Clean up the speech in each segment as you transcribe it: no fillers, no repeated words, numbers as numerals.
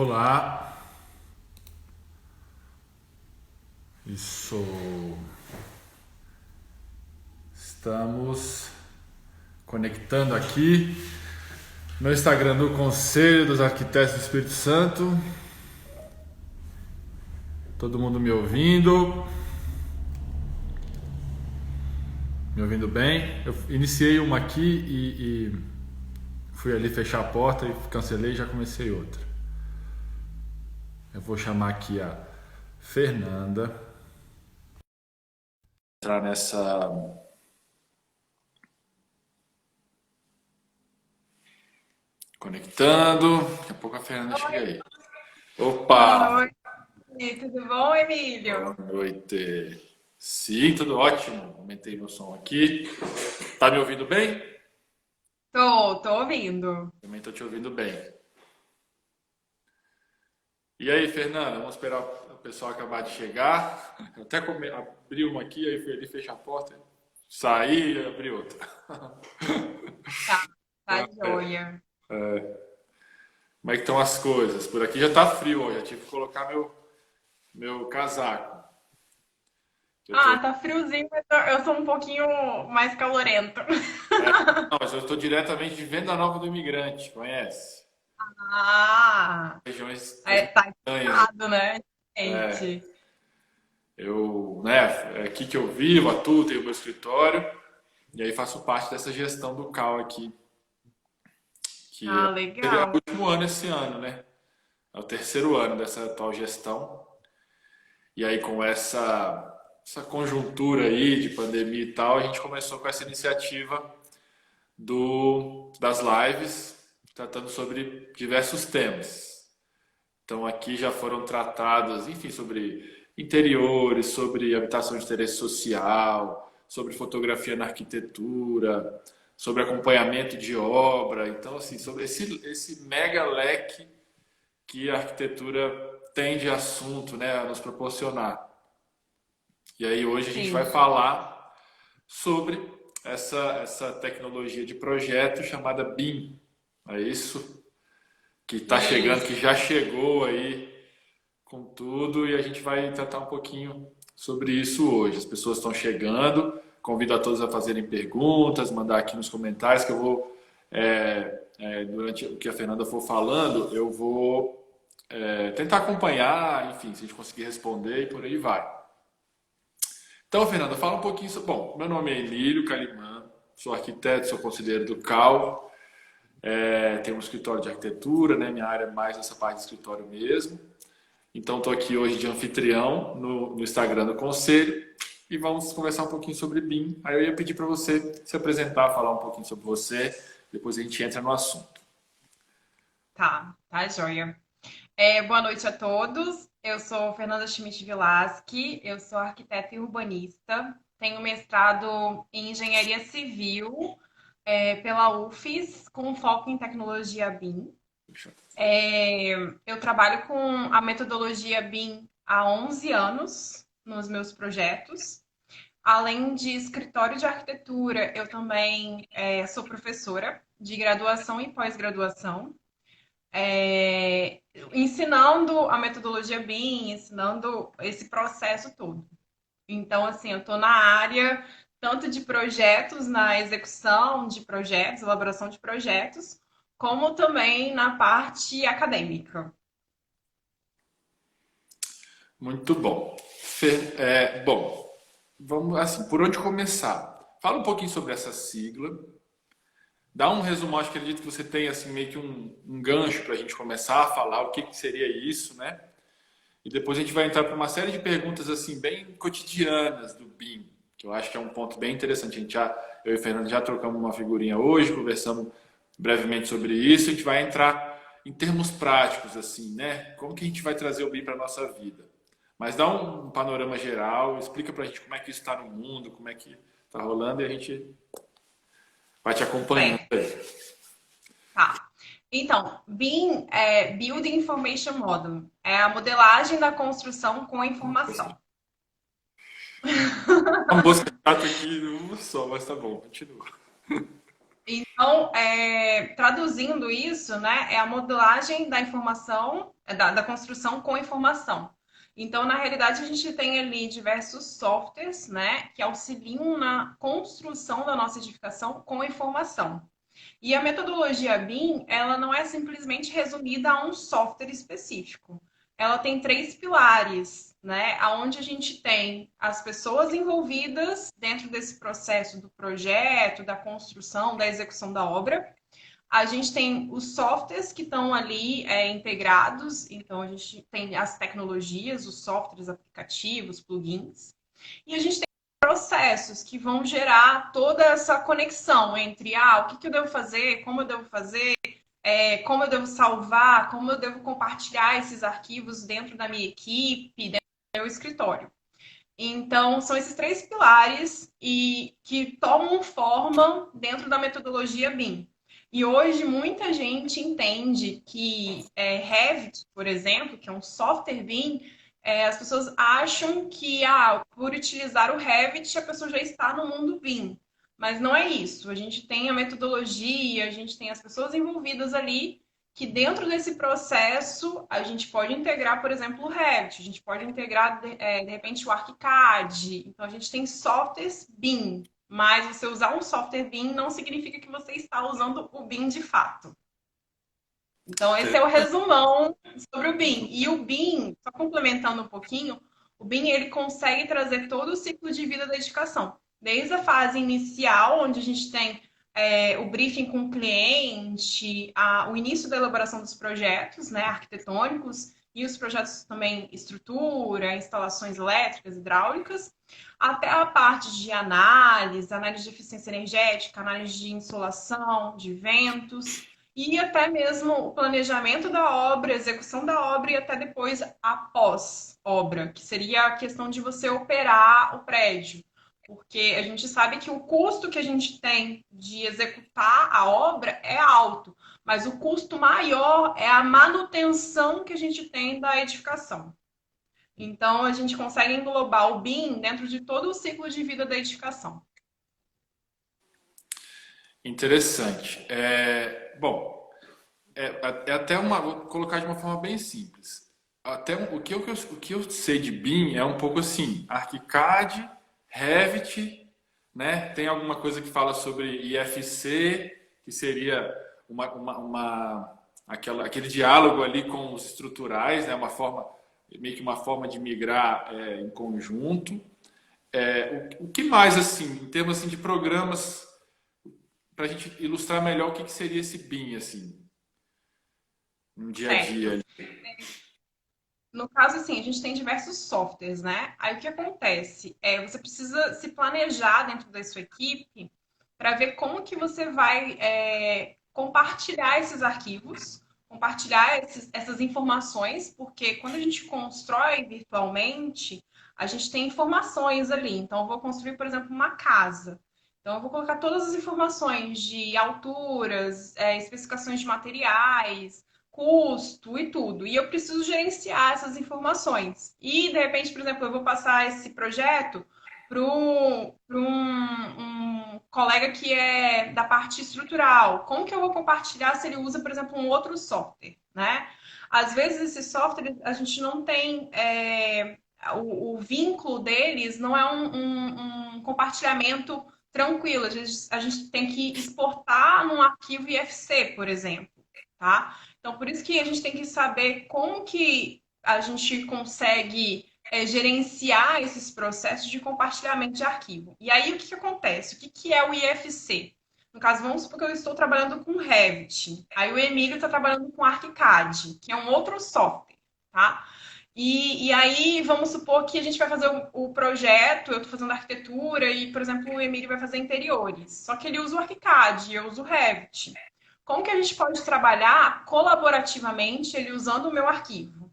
Olá, isso. Estamos conectando aqui no Instagram do Conselho dos Arquitetos do Espírito Santo. Todo mundo me ouvindo? Me ouvindo bem? Eu iniciei uma aqui e fui ali fechar a porta e cancelei e já comecei outra. Eu vou chamar aqui a Fernanda. Entrar nessa conectando. Daqui a pouco a Fernanda chega aí. Opa! Boa noite, tudo bom, Boa Emílio? noite. Sim, tudo ótimo. Aumentei meu som aqui. Tá me ouvindo bem? Tô ouvindo. Também tô te ouvindo bem. E aí, Fernanda, vamos esperar o pessoal acabar de chegar. Eu até abri uma aqui, aí fui ali fechar a porta, saí e abri outra. Tá, tá É, joia. como é que estão as coisas? Por aqui já tá frio hoje, eu tive que colocar meu casaco. Eu tô, Tá friozinho, mas eu sou um pouquinho mais calorento. não, mas eu estou diretamente de Venda Nova do Imigrante, conhece? Ah, Regiões tá montanhas. estado, né, É, gente? é aqui que eu vivo, atuo, tenho meu escritório, e aí faço parte dessa gestão do CAL aqui, Ah, seria o legal. último ano esse ano, né? É o terceiro ano dessa atual gestão. E aí com essa conjuntura aí de pandemia e tal, a gente começou com essa iniciativa das lives, tratando sobre diversos temas. Então aqui já foram tratadas, enfim, sobre interiores, sobre habitação de interesse social, sobre fotografia na arquitetura, sobre acompanhamento de obra. Então, assim, sobre esse mega leque que a arquitetura tem de assunto, né, a nos proporcionar. E aí hoje a gente vai Sim, falar sobre essa tecnologia de projeto chamada BIM. É isso que está chegando, que isso. já chegou aí com tudo e a gente vai tratar um pouquinho sobre isso hoje. As pessoas estão chegando, convido a todos a fazerem perguntas, mandar aqui nos comentários que eu vou, durante o que a Fernanda for falando, eu vou tentar acompanhar, enfim, se a gente conseguir responder e por aí vai. Então, Fernanda, fala um pouquinho sobre. Bom, meu nome é Emílio Calimã, sou arquiteto, sou conselheiro do CAL, tenho um escritório de arquitetura, né? Minha área é mais essa parte de escritório mesmo. Então, estou aqui hoje de anfitrião no Instagram do Conselho e vamos conversar um pouquinho sobre BIM. Aí eu ia pedir para você se apresentar, falar um pouquinho sobre você, depois a gente entra no assunto. Tá joia. Boa noite a todos. Eu sou Fernanda Schmidt Vilaschi, eu sou arquiteta e urbanista, tenho mestrado em engenharia civil pela UFES, com foco em tecnologia BIM. É, eu trabalho com a metodologia BIM há 11 anos nos meus projetos. Além de escritório de arquitetura, eu também sou professora de graduação e pós-graduação, ensinando a metodologia BIM, ensinando esse processo todo. Então, assim, eu estou na área tanto de projetos, na execução de projetos, elaboração de projetos, como também na parte acadêmica. Muito bom. Bom, vamos assim, por onde começar? Fala um pouquinho sobre essa sigla. Dá um resumo, acho que acredito que você tem assim meio que um gancho para a gente começar a falar o que, que seria isso, né? E depois a gente vai entrar para uma série de perguntas assim bem cotidianas do BIM, que eu acho que é um ponto bem interessante. Eu e o Fernando já trocamos uma figurinha hoje, conversamos brevemente sobre isso. A gente vai entrar em termos práticos assim, né? Como que a gente vai trazer o BIM para nossa vida? Mas dá um panorama geral, explica para a gente como é que isso está no mundo, como é que está rolando e a gente vai te acompanhando Certo, aí. tá. Então, BIM é Building Information Model, é a modelagem da construção com a informação. Uma mosca chata aqui no só, mas tá bom, continua. Então, traduzindo isso, né, é a modelagem da informação, da construção com informação. Então, na realidade, a gente tem ali diversos softwares, né, que auxiliam na construção da nossa edificação com informação. E a metodologia BIM, ela não é simplesmente resumida a um software específico. Ela tem três pilares, né? Onde a gente tem as pessoas envolvidas dentro desse processo do projeto, da construção, da execução da obra. A gente tem os softwares que estão ali integrados, então a gente tem as tecnologias, os softwares, aplicativos, plugins. E a gente tem processos que vão gerar toda essa conexão entre o que eu devo fazer, como eu devo fazer, como eu devo salvar, como eu devo compartilhar esses arquivos dentro da minha equipe, dentro do meu escritório. Então, são esses três pilares e que tomam forma dentro da metodologia BIM. E hoje muita gente entende que Revit, por exemplo, que é um software BIM, as pessoas acham que por utilizar o Revit a pessoa já está no mundo BIM. Mas não é isso. A gente tem a metodologia, a gente tem as pessoas envolvidas ali que dentro desse processo a gente pode integrar, por exemplo, o Revit, a gente pode integrar, de repente, o ArchiCAD. Então, a gente tem softwares BIM, mas você usar um software BIM não significa que você está usando o BIM de fato. Então, esse é o resumão sobre o BIM. E o BIM, só complementando um pouquinho, o BIM ele consegue trazer todo o ciclo de vida da edificação. Desde a fase inicial, onde a gente tem o briefing com o cliente, o início da elaboração dos projetos, né, arquitetônicos, e os projetos também estrutura, instalações elétricas, hidráulicas, até a parte de análise de eficiência energética, análise de insolação, de ventos, e até mesmo o planejamento da obra, execução da obra e até depois após obra, que seria a questão de você operar o prédio. Porque a gente sabe que o custo que a gente tem de executar a obra é alto, mas o custo maior é a manutenção que a gente tem da edificação. Então, a gente consegue englobar o BIM dentro de todo o ciclo de vida da edificação. Interessante. Bom, é até vou colocar de uma forma bem simples. O que eu sei de BIM é um pouco assim, ArchiCAD, Revit, né? Tem alguma coisa que fala sobre IFC, que seria aquele diálogo ali com os estruturais, né? Meio que uma forma de migrar em conjunto. O que mais, assim, em termos assim, de programas, para a gente ilustrar melhor o que seria esse BIM, assim, no dia a dia Certo. ali. No caso, assim, a gente tem diversos softwares, né? Aí o que acontece? Você precisa se planejar dentro da sua equipe para ver como que você vai compartilhar esses arquivos, compartilhar essas informações, porque quando a gente constrói virtualmente, a gente tem informações ali. Então, eu vou construir, por exemplo, uma casa. Então, eu vou colocar todas as informações de alturas, especificações de materiais, custo e tudo. E eu preciso gerenciar essas informações. E, de repente, por exemplo, eu vou passar esse projeto para um colega que é da parte estrutural. Como que eu vou compartilhar se ele usa, por exemplo, um outro software, né? Às vezes, esse software, a gente não tem... o vínculo deles não é um compartilhamento tranquilo. A gente tem que exportar num arquivo IFC, por exemplo, tá? Então, por isso que a gente tem que saber como que a gente consegue gerenciar esses processos de compartilhamento de arquivo. E aí, o que acontece? O que é o IFC? No caso, vamos supor que eu estou trabalhando com Revit. Aí o Emílio está trabalhando com ArchiCAD, que é um outro software, tá? E aí, vamos supor que a gente vai fazer o projeto, eu estou fazendo arquitetura e, por exemplo, o Emílio vai fazer interiores. Só que ele usa o ArchiCAD e eu uso o Revit. Como que a gente pode trabalhar colaborativamente ele usando o meu arquivo?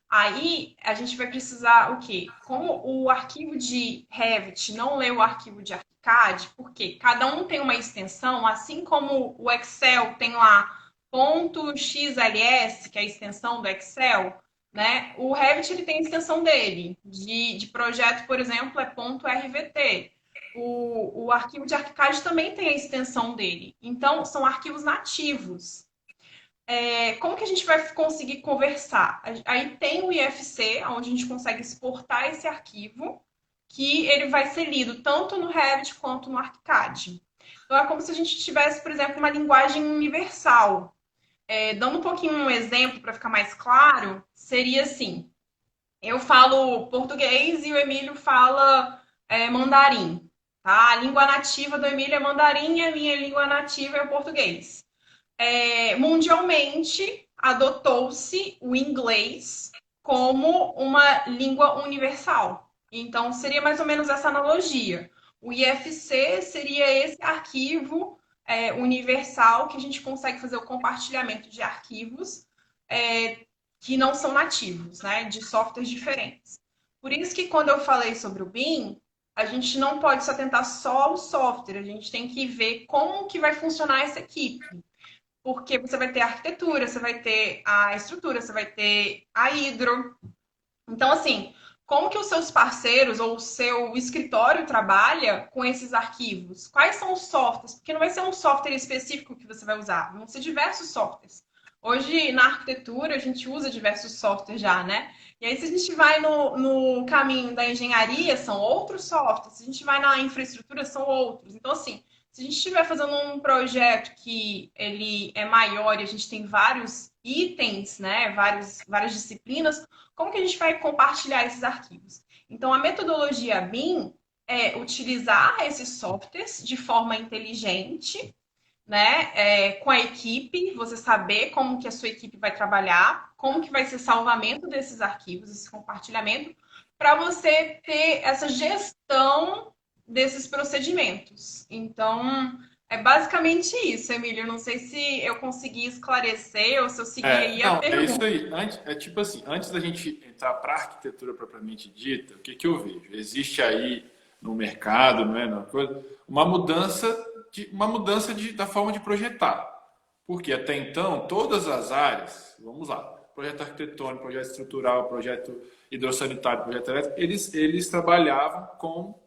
Aí a gente vai precisar o quê? Como o arquivo de Revit não lê o arquivo de ArchiCAD, porque cada um tem uma extensão, assim como o Excel tem lá .xls, que é a extensão do Excel, né? O Revit ele tem a extensão dele. De projeto, por exemplo, é .rvt. o arquivo de ArchiCAD também tem a extensão dele. Então, são arquivos nativos. Como que a gente vai conseguir conversar? Aí tem o IFC, onde a gente consegue exportar esse arquivo, que ele vai ser lido tanto no Revit quanto no ArchiCAD. Então, é como se a gente tivesse, por exemplo, uma linguagem universal. Dando um pouquinho um exemplo para ficar mais claro, seria assim: eu falo português e o Emílio fala mandarim. Tá? A língua nativa do Emílio é mandarim e a minha língua nativa é o português. Mundialmente, adotou-se o inglês como uma língua universal. Então, seria mais ou menos essa analogia. O IFC seria esse arquivo universal que a gente consegue fazer o compartilhamento de arquivos que não são nativos, né, de softwares diferentes. Por isso que quando eu falei sobre o BIM, a gente não pode só tentar só o software, a gente tem que ver como que vai funcionar essa equipe. Porque você vai ter a arquitetura, você vai ter a estrutura, você vai ter a hidro. Então, assim, como que os seus parceiros ou o seu escritório trabalha com esses arquivos? Quais são os softwares? Porque não vai ser um software específico que você vai usar, vão ser diversos softwares. Hoje, na arquitetura, a gente usa diversos softwares já, né? E aí, se a gente vai no caminho da engenharia, são outros softwares. Se a gente vai na infraestrutura, são outros. Então, assim, se a gente estiver fazendo um projeto que ele é maior e a gente tem vários itens, né? Várias disciplinas, como que a gente vai compartilhar esses arquivos? Então, a metodologia BIM é utilizar esses softwares de forma inteligente, né? Com a equipe, você saber como que a sua equipe vai trabalhar, como que vai ser salvamento desses arquivos, esse compartilhamento, para você ter essa gestão desses procedimentos. Então, é basicamente isso, Emílio. Não sei se eu consegui esclarecer ou se eu segui aí a Não, é isso pergunta. aí. É tipo assim, antes da gente entrar para a arquitetura propriamente dita, o que que eu vejo? Existe aí no mercado, não é, uma coisa, uma mudança da forma de projetar. Porque até então, todas as áreas, vamos lá, projeto arquitetônico, projeto estrutural, projeto hidrossanitário, projeto elétrico, eles trabalhavam com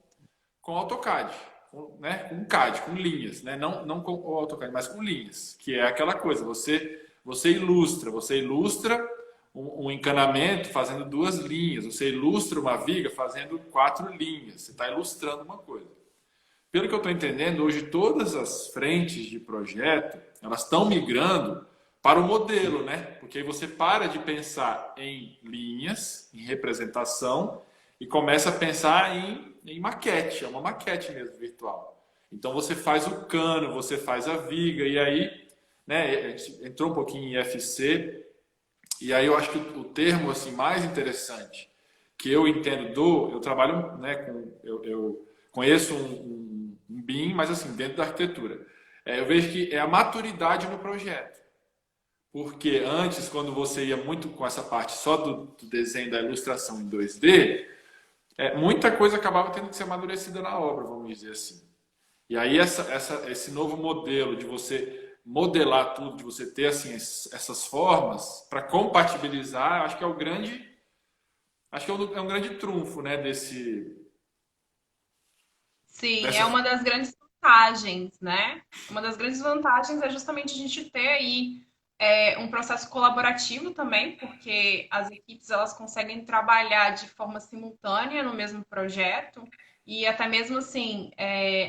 AutoCAD, com CAD, com linhas, né? Não com o AutoCAD, mas com linhas, que é aquela coisa, você ilustra um encanamento fazendo duas linhas, você ilustra uma viga fazendo quatro linhas, você está ilustrando uma coisa. Pelo que eu estou entendendo, hoje todas as frentes de projeto, elas estão migrando para o modelo, né? Porque aí você para de pensar em linhas, em representação, e começa a pensar em maquete, é uma maquete mesmo virtual. Então você faz o cano, você faz a viga, e aí, né, a gente entrou um pouquinho em IFC, e aí eu acho que o termo assim, mais interessante que eu entendo eu trabalho, né, eu conheço um BIM, mas assim, dentro da arquitetura. Eu vejo que é a maturidade no projeto. Porque antes, quando você ia muito com essa parte só do desenho, da ilustração em 2D, muita coisa acabava tendo que ser amadurecida na obra, vamos dizer assim. E aí esse novo modelo de você modelar tudo, de você ter assim essas formas para compatibilizar, acho que é um grande trunfo, né, Sim, é dessa. uma das grandes vantagens, né? Uma das grandes vantagens é justamente a gente ter aí um processo colaborativo também, porque as equipes elas conseguem trabalhar de forma simultânea no mesmo projeto e até mesmo assim,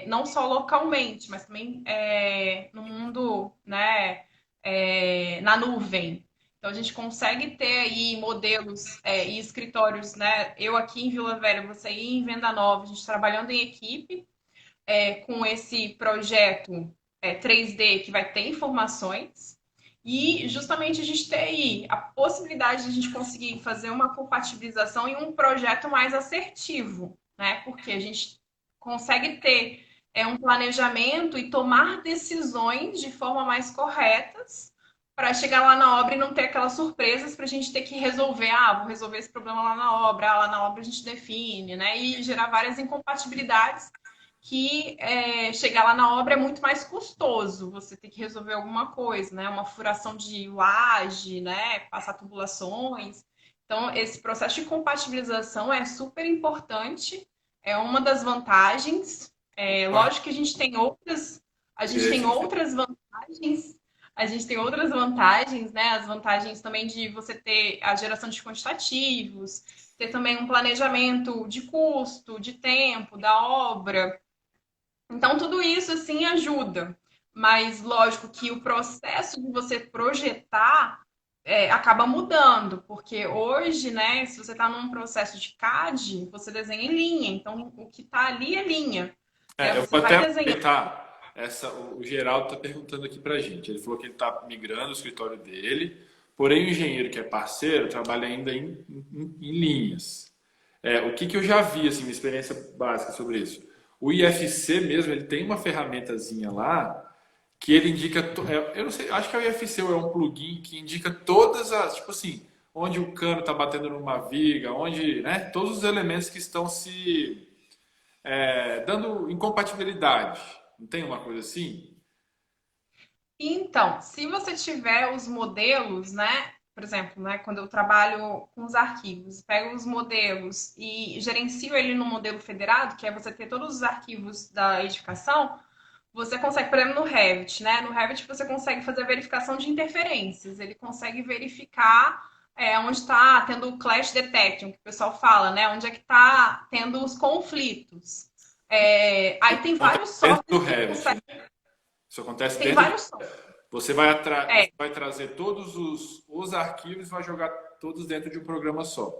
não só localmente, mas também no mundo, né, na nuvem. Então a gente consegue ter aí modelos e escritórios, né? Eu aqui em Vila Velha, você aí em Venda Nova, a gente trabalhando em equipe com esse projeto 3D que vai ter informações e justamente a gente ter aí a possibilidade de a gente conseguir fazer uma compatibilização em um projeto mais assertivo, né? Porque a gente consegue ter um planejamento e tomar decisões de forma mais corretas para chegar lá na obra e não ter aquelas surpresas para a gente ter que resolver, vou resolver esse problema lá na obra, lá na obra a gente define, né? E gerar várias incompatibilidades que chegar lá na obra é muito mais custoso. Você tem que resolver alguma coisa, né? Uma furação de laje, né? Passar tubulações. Então, esse processo de compatibilização é super importante, é uma das vantagens. Ah, Lógico que a gente tem direito de- outras vantagens, a gente tem outras vantagens, né? As vantagens também de você ter a geração de quantitativos, ter também um planejamento de custo, de tempo, da obra. Então, tudo isso, assim, ajuda. Mas, lógico que o processo de você projetar acaba mudando, porque hoje, né, se você está num processo de CAD, você desenha em linha. Então, o que está ali é linha, né? Eu Você vou até vai desenhando. aproveitar o Geraldo está perguntando aqui para a gente. Ele falou que ele está migrando o escritório dele, porém o engenheiro que é parceiro trabalha ainda em linhas. O que, que eu já vi, assim, minha experiência básica sobre isso? O IFC mesmo, ele tem uma ferramentazinha lá que ele indica, eu não sei, acho que é o IFC ou é um plugin que indica todas as, tipo assim, onde o cano está batendo numa viga, onde, né, todos os elementos que estão se dando incompatibilidade. Não tem uma coisa assim? Então, se você tiver os modelos, né? Por exemplo, né, quando eu trabalho com os arquivos, pego os modelos e gerencio ele no modelo federado, que é você ter todos os arquivos da edificação, você consegue, por exemplo, no Revit, né? No Revit você consegue fazer a verificação de interferências. Ele consegue verificar onde está tendo o clash detection, que o pessoal fala, né? Onde é que está tendo os conflitos. Aí tem Acontece vários dentro do softwares que Revit, né? conseguem. Isso acontece Tem dentro do... vários softwares. Você É, vai trazer todos os arquivos e vai jogar todos dentro de um programa só.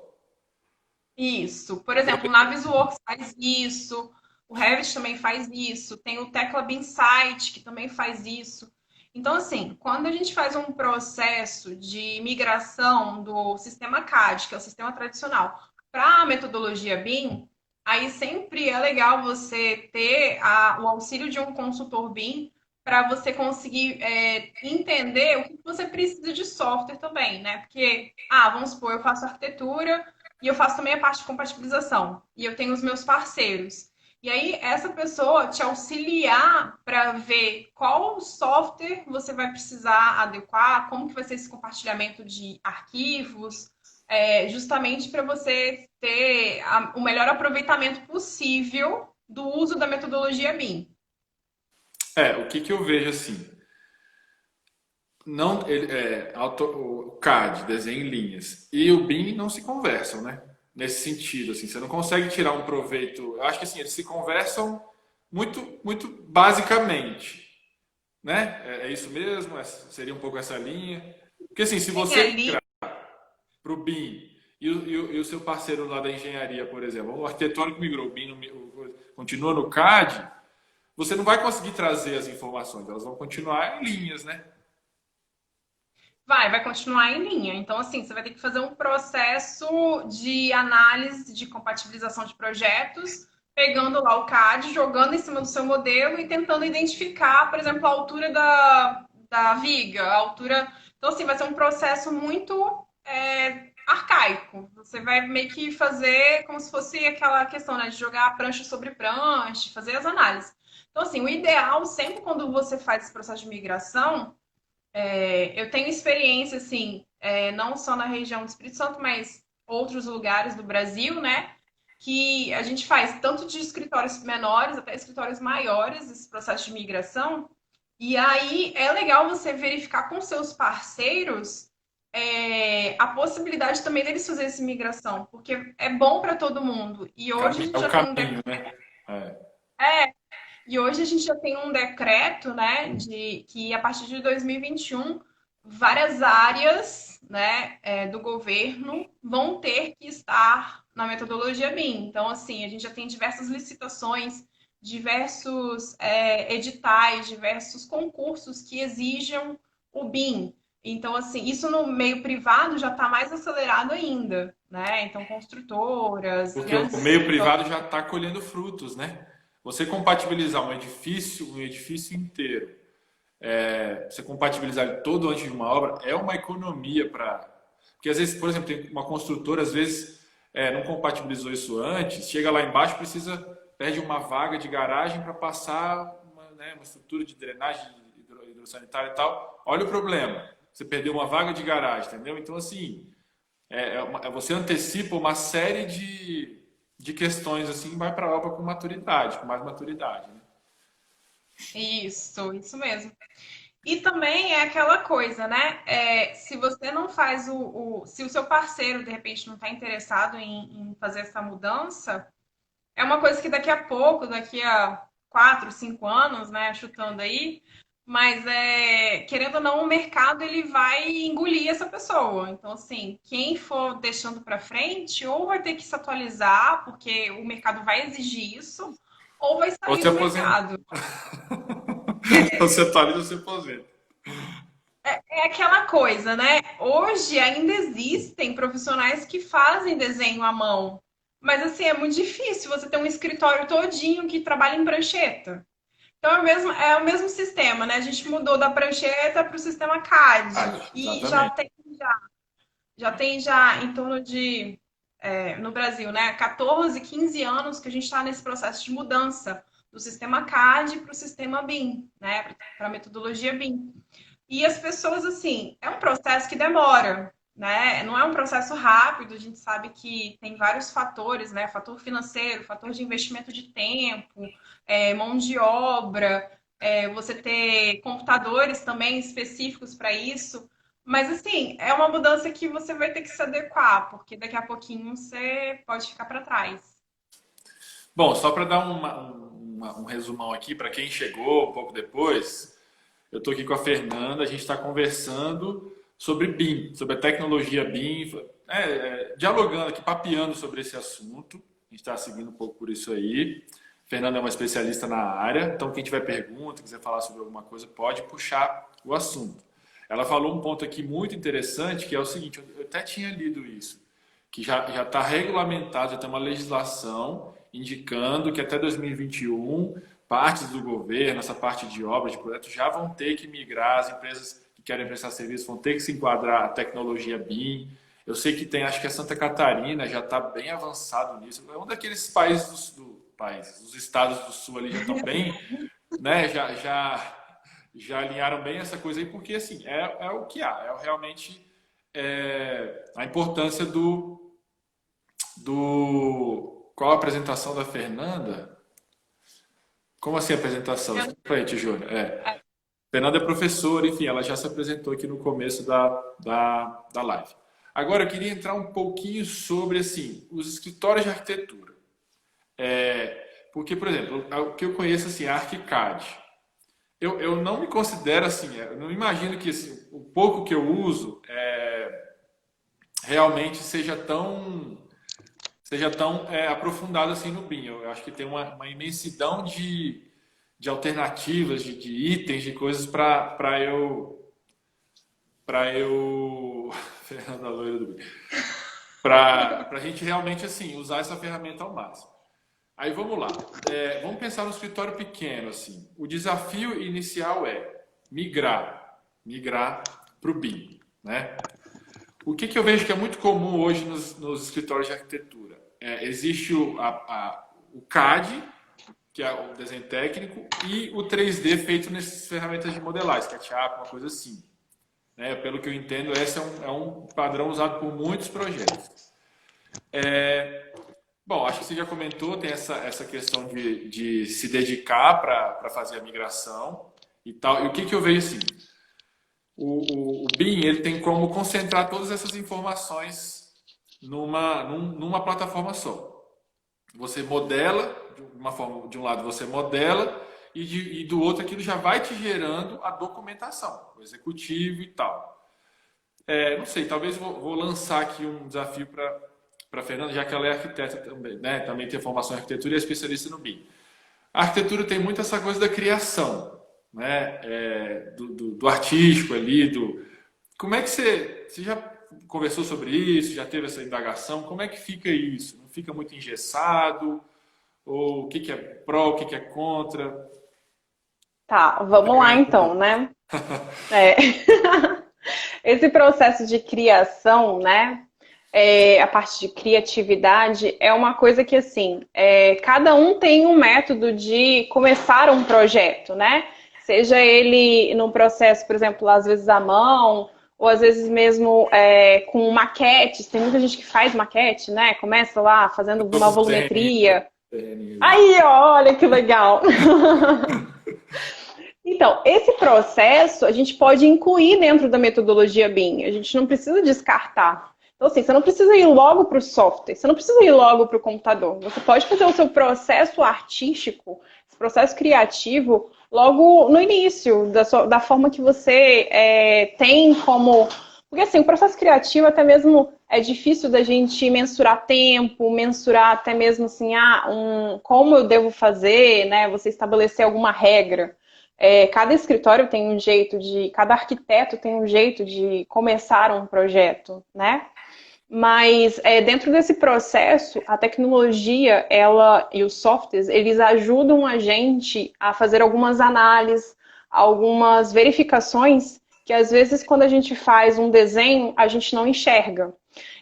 isso. Por exemplo, o Navisworks faz isso. O Revit também faz isso. Tem o Tecla Insight, que também faz isso. Então, assim, quando a gente faz um processo de migração do sistema CAD, que é o sistema tradicional, para a metodologia BIM, aí sempre é legal você ter o auxílio de um consultor BIM para você conseguir entender o que você precisa de software também, né? Porque, vamos supor, eu faço arquitetura e eu faço também a parte de compatibilização. E eu tenho os meus parceiros. E aí, essa pessoa te auxiliar para ver qual software você vai precisar adequar, como que vai ser esse compartilhamento de arquivos, justamente para você ter o melhor aproveitamento possível do uso da metodologia BIM. O que que eu vejo assim? Não, o CAD, desenho em linhas, e o BIM não se conversam, né? Nesse sentido, assim, você não consegue tirar um proveito. Eu acho que assim, eles se conversam muito basicamente, né? É isso mesmo? Seria um pouco essa linha. Porque assim, se Tem você ali. para o BIM e o seu parceiro lá da engenharia, por exemplo, o arquitetônico migrou, o BIM continua no CAD, você não vai conseguir trazer as informações, elas vão continuar em linhas, né? Vai continuar em linha. Então, assim, você vai ter que fazer um processo de análise de compatibilização de projetos, pegando lá o CAD, jogando em cima do seu modelo e tentando identificar, por exemplo, a altura da viga, a altura. Então, assim, vai ser um processo muito arcaico. Você vai meio que fazer como se fosse aquela questão, né, de jogar prancha sobre prancha, fazer as análises. Então, assim, o ideal, sempre quando você faz esse processo de migração, eu tenho experiência, assim, não só na região do Espírito Santo, mas outros lugares do Brasil, né? Que a gente faz tanto de escritórios menores até escritórios maiores, esse processo de migração. E aí é legal você verificar com seus parceiros a possibilidade também deles fazerem essa migração, porque é bom para todo mundo. E hoje a É gente o já tem um caminho, né? É. e hoje a gente já tem um decreto, né, de que a partir de 2021 várias áreas, né, do governo vão ter que estar na metodologia BIM. Então, assim, a gente já tem diversas licitações, diversos editais, diversos concursos que exijam o BIM. Então, assim, isso no meio privado já está mais acelerado ainda, né? Então, construtoras, Porque o grandes meio escritórios. privado já está colhendo frutos, né? Você compatibilizar um edifício inteiro, você compatibilizar ele todo antes de uma obra, é uma economia para. Porque às vezes, por exemplo, tem uma construtora, às vezes não compatibilizou isso antes, chega lá embaixo, perde uma vaga de garagem para passar uma estrutura de drenagem hidrossanitária e tal. Olha o problema. Você perdeu uma vaga de garagem, entendeu? Então, assim, você antecipa uma série de questões assim, vai para a obra com maturidade, com mais maturidade, né? Isso mesmo. E também é aquela coisa, né? Se você não faz se o seu parceiro, de repente, não está interessado em fazer essa mudança, é uma coisa que daqui a pouco, daqui a 4, 5 anos, né, chutando aí, mas querendo ou não, o mercado ele vai engolir essa pessoa. Então, assim, quem for deixando para frente, ou vai ter que se atualizar, porque o mercado vai exigir isso, ou vai Ou sair se do aposenta. mercado. Ou se atualiza ou se aposenta. É aquela coisa, né? Hoje ainda existem profissionais que fazem desenho à mão. Mas assim, é muito difícil você ter um escritório todinho que trabalha em prancheta. Então é o mesmo sistema, né? A gente mudou da prancheta para o sistema CAD. E já Exatamente. tem já em torno de, no Brasil, né? 14, 15 anos que a gente está nesse processo de mudança do sistema CAD para o sistema BIM, né? Para a metodologia BIM. E as pessoas, assim, é um processo que demora, né? Não é um processo rápido, a gente sabe que tem vários fatores, né? Fator financeiro, fator de investimento de tempo, mão de obra, você ter computadores também específicos para isso. Mas, assim, é uma mudança que você vai ter que se adequar, porque daqui a pouquinho você pode ficar para trás. Bom, só para dar um resumão aqui para quem chegou um pouco depois, eu estou aqui com a Fernanda, a gente está conversando sobre BIM, sobre a tecnologia BIM, dialogando aqui, papeando sobre esse assunto. A gente está seguindo um pouco por isso aí. Fernanda é uma especialista na área, então quem tiver pergunta, quiser falar sobre alguma coisa, pode puxar o assunto. Ela falou um ponto aqui muito interessante, que é o seguinte, eu até tinha lido isso, que já está regulamentado, já tem uma legislação indicando que até 2021, partes do governo, essa parte de obras, de projetos, já vão ter que migrar, as empresas que querem prestar serviço vão ter que se enquadrar a tecnologia BIM. Eu sei que tem, acho que a Santa Catarina já está bem avançado nisso. É um daqueles países os estados do sul ali já estão bem, né? Já alinharam bem essa coisa aí, porque assim, é o que há, realmente a importância Qual a apresentação da Fernanda? Como assim a apresentação? Eu- Explica aí, Júlia. Fernanda é professora, enfim, ela já se apresentou aqui no começo da live. Agora eu queria entrar um pouquinho sobre assim, os escritórios de arquitetura. Porque, por exemplo, o que eu conheço assim, é a ArchiCAD. Eu não me considero assim, eu não imagino que assim, o pouco que eu uso realmente seja tão aprofundado assim no BIM. Eu acho que tem uma imensidão de alternativas, de itens, de coisas para eu Fernanda Loira do BIM, para a gente realmente assim usar essa ferramenta ao máximo. Aí vamos lá. Vamos pensar no escritório pequeno assim. O desafio inicial é migrar para o BIM, né? O que eu vejo que é muito comum hoje nos escritórios de arquitetura? Existe o CAD, que é o desenho técnico, e o 3D feito nessas ferramentas de modelagem, SketchUp, uma coisa assim. Né? Pelo que eu entendo, esse é um padrão usado por muitos projetos. Bom, acho que você já comentou, tem essa questão de se dedicar para fazer a migração e tal. E o que eu vejo assim? O BIM ele tem como concentrar todas essas informações numa plataforma só. Você modela de um lado você modela e do outro aquilo já vai te gerando a documentação, o executivo e tal. Não sei, talvez vou lançar aqui um desafio para a Fernanda, já que ela é arquiteta também, né? Também tem formação em arquitetura e é especialista no BIM. A arquitetura tem muito essa coisa da criação, né? Do artístico ali, Como é que você já conversou sobre isso? Já teve essa indagação? Como é que fica isso? Não fica muito engessado? Ou o que é pró, o que é contra? Tá, vamos lá então, né? É, Esse processo de criação, né? A parte de criatividade é uma coisa que, assim, cada um tem um método de começar um projeto, né? Seja ele num processo, por exemplo, às vezes à mão, ou às vezes mesmo com maquetes. Tem muita gente que faz maquete, né? Começa lá fazendo Tô uma no volumetria. terreninho ali. Aí, olha que legal! Então, esse processo a gente pode incluir dentro da metodologia BIM. A gente não precisa descartar. Então, assim, você não precisa ir logo para o software, você não precisa ir logo para o computador. Você pode fazer o seu processo artístico, esse processo criativo, logo no início, da forma que você tem como... Porque, assim, o processo criativo até mesmo é difícil da gente mensurar tempo, mensurar até mesmo, assim, como eu devo fazer, né? Você estabelecer alguma regra. Cada escritório tem um jeito cada arquiteto tem um jeito de começar um projeto, né? Mas dentro desse processo, a tecnologia, ela e os softwares, eles ajudam a gente a fazer algumas análises, algumas verificações que às vezes quando a gente faz um desenho, a gente não enxerga.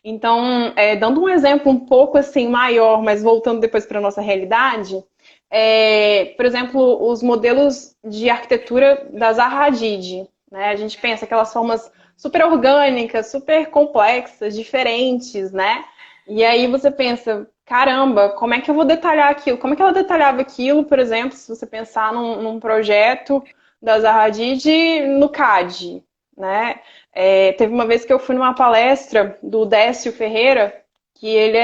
Então, dando um exemplo um pouco assim maior, mas voltando depois para a nossa realidade, por exemplo, os modelos de arquitetura da Zaha Hadid, né? A gente pensa aquelas formas super orgânicas, super complexas, diferentes, né? E aí você pensa, caramba, como é que eu vou detalhar aquilo? Como é que ela detalhava aquilo, por exemplo, se você pensar num projeto da Zaha Hadid no CAD, né? Teve uma vez que eu fui numa palestra do Décio Ferreira, que ele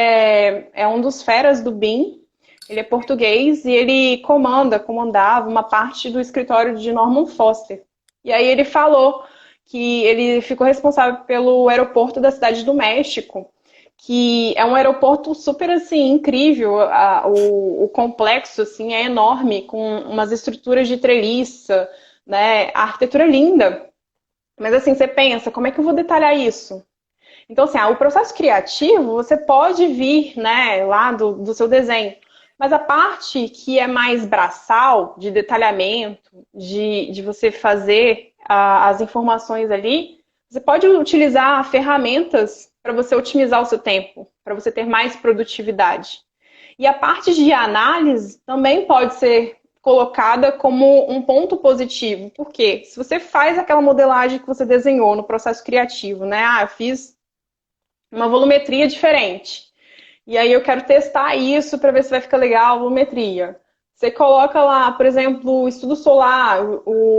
é um dos feras do BIM. Ele é português e ele comandava uma parte do escritório de Norman Foster. E aí ele falou que ele ficou responsável pelo aeroporto da Cidade do México, que é um aeroporto super assim incrível, o complexo assim é enorme, com umas estruturas de treliça, né? A arquitetura é linda. Mas assim, você pensa, como é que eu vou detalhar isso? Então, assim, o processo criativo, você pode vir, né, lá do seu desenho. Mas a parte que é mais braçal, de detalhamento, de você fazer as informações ali, você pode utilizar ferramentas para você otimizar o seu tempo, para você ter mais produtividade. E a parte de análise também pode ser colocada como um ponto positivo. Por quê? Se você faz aquela modelagem que você desenhou no processo criativo, né? Eu fiz uma volumetria diferente. E aí eu quero testar isso para ver se vai ficar legal a volumetria. Você coloca lá, por exemplo, o estudo solar,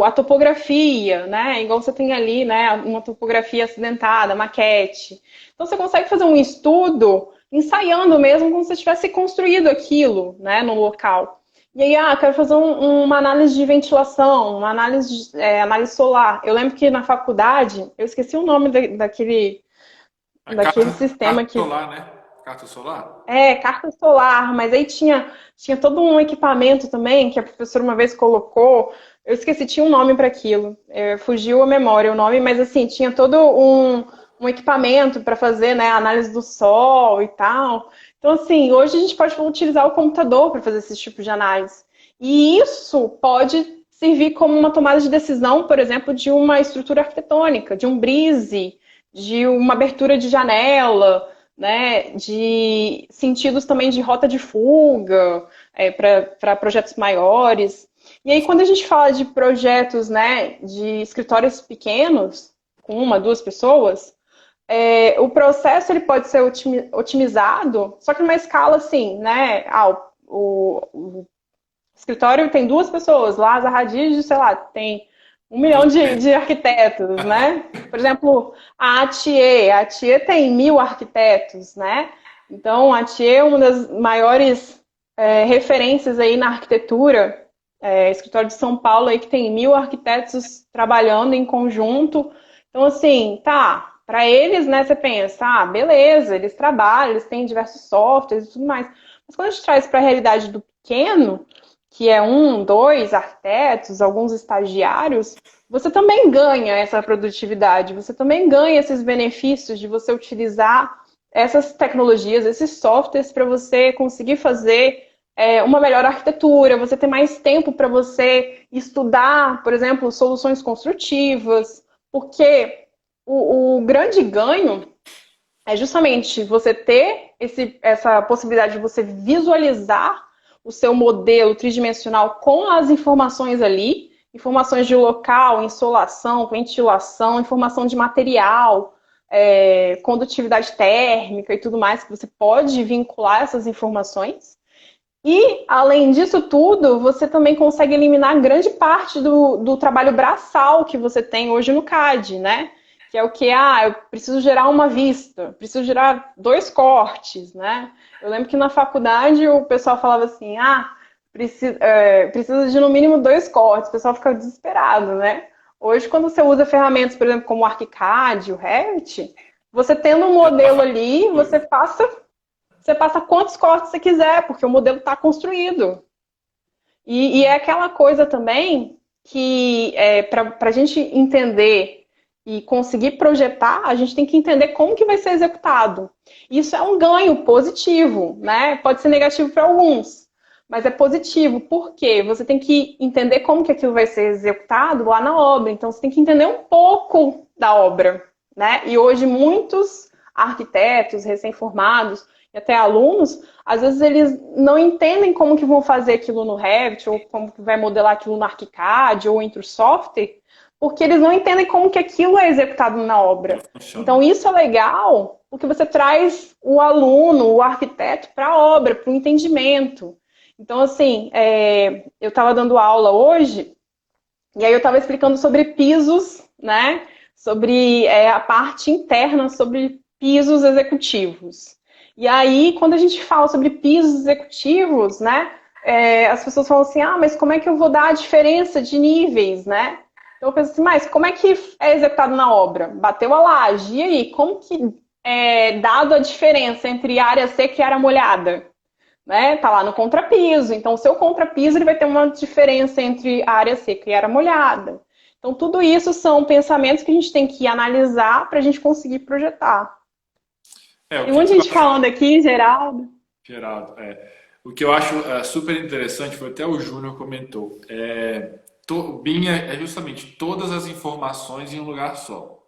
a topografia, né? Igual você tem ali, né? Uma topografia acidentada, maquete. Então você consegue fazer um estudo ensaiando mesmo como se tivesse construído aquilo, né? No local. E aí, eu quero fazer uma análise de ventilação, uma análise solar. Eu lembro que na faculdade, eu esqueci o nome A daquele carta, sistema carta que solar, né? Carta solar? carta solar, mas aí tinha todo um equipamento também que a professora uma vez colocou. Eu esqueci, tinha um nome para aquilo. Fugiu a memória o nome, mas assim, tinha todo um equipamento para fazer, né, a análise do sol e tal. Então, assim, hoje a gente pode utilizar o computador para fazer esse tipo de análise. E isso pode servir como uma tomada de decisão, por exemplo, de uma estrutura arquitetônica, de um brise, de uma abertura de janela, né, de sentidos também de rota de fuga para projetos maiores. E aí, quando a gente fala de projetos, né, de escritórios pequenos, com uma, duas pessoas, o processo ele pode ser otimizado, só que numa escala assim, né? O escritório tem duas pessoas, lá a Hadid, sei lá, tem 1 milhão de arquitetos, né? Por exemplo, a Atier tem 1.000 arquitetos, né? Então, a Atier é uma das maiores referências aí na arquitetura, escritório de São Paulo aí que tem 1.000 arquitetos trabalhando em conjunto. Então, assim, tá, para eles, né, você pensa, beleza, eles trabalham, eles têm diversos softwares e tudo mais. Mas quando a gente traz para a realidade do pequeno, que é 1, 2 arquitetos, alguns estagiários, você também ganha essa produtividade, você também ganha esses benefícios de você utilizar essas tecnologias, esses softwares para você conseguir fazer uma melhor arquitetura, você ter mais tempo para você estudar, por exemplo, soluções construtivas, porque o grande ganho é justamente você ter essa possibilidade de você visualizar o seu modelo tridimensional com as informações ali informações de local, insolação, ventilação, informação de material, condutividade térmica e tudo mais, que você pode vincular essas informações. E, além disso tudo, você também consegue eliminar grande parte do trabalho braçal que você tem hoje no CAD, né? Que é o que? Eu preciso gerar uma vista, preciso gerar 2 cortes, né? Eu lembro que na faculdade o pessoal falava assim, precisa de no mínimo 2 cortes, o pessoal fica desesperado, né? Hoje, quando você usa ferramentas, por exemplo, como o ArchiCAD, o Revit, você tendo um Já tá modelo fazendo ali, coisa. você passa quantos cortes você quiser, porque o modelo está construído. E é aquela coisa também que, para a gente entender e conseguir projetar, a gente tem que entender como que vai ser executado. Isso é um ganho positivo, né? Pode ser negativo para alguns, mas é positivo, porque você tem que entender como que aquilo vai ser executado lá na obra. Então, você tem que entender um pouco da obra, né? E hoje, muitos arquitetos recém-formados e até alunos, às vezes eles não entendem como que vão fazer aquilo no Revit, ou como que vai modelar aquilo no ArchiCAD, ou entre o software, porque eles não entendem como que aquilo é executado na Como obra. funciona. Então isso é legal, porque você traz o aluno, o arquiteto, para a obra, para o entendimento. Então, assim, eu estava dando aula hoje, e aí eu estava explicando sobre pisos, né? Sobre a parte interna, sobre pisos executivos. E aí, quando a gente fala sobre pisos executivos, né? As pessoas falam assim, mas como é que eu vou dar a diferença de níveis, né? Então eu penso assim, mas como é que é executado na obra? Bateu a laje, e aí, como que é dado a diferença entre área seca e área molhada? Né? Tá lá no contrapiso. Então, o seu contrapiso ele vai ter uma diferença entre a área seca e a área molhada. Então, tudo isso são pensamentos que a gente tem que analisar para a gente conseguir projetar. O Tem que, muita que eu gente acho, falando aqui, Geraldo. Geraldo, o que eu acho super interessante, foi até o Júnior comentou, o BIM é justamente todas as informações em um lugar só.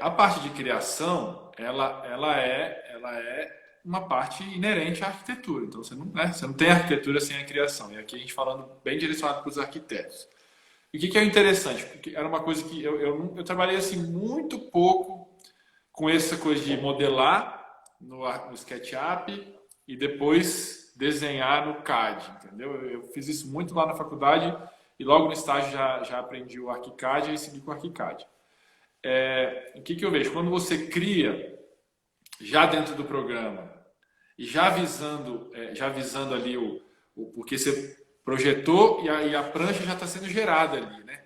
A parte de criação, ela é uma parte inerente à arquitetura. Então, você não tem arquitetura sem a criação. E aqui a gente falando bem direcionado para os arquitetos. E o que é interessante? Porque era uma coisa que eu trabalhei assim muito pouco com essa coisa de modelar no SketchUp e depois desenhar no CAD, entendeu? Eu fiz isso muito lá na faculdade e logo no estágio já aprendi o ArchiCAD e segui com o ArchiCAD. O que eu vejo? Quando você cria já dentro do programa e já visando ali porque você projetou e a prancha já está sendo gerada ali, né?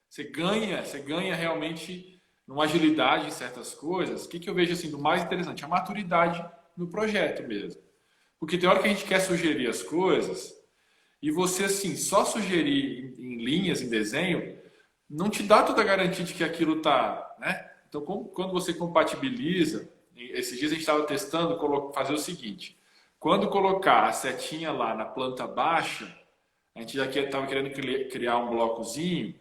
Você ganha realmente numa agilidade em certas coisas. O que eu vejo assim do mais interessante? A maturidade no projeto mesmo. Porque tem hora que a gente quer sugerir as coisas e você assim só sugerir em linhas, em desenho, não te dá toda a garantia de que aquilo tá, né? Então, quando você compatibiliza, esses dias a gente estava testando fazer o seguinte: quando colocar a setinha lá na planta baixa, a gente já estava querendo criar um blocozinho,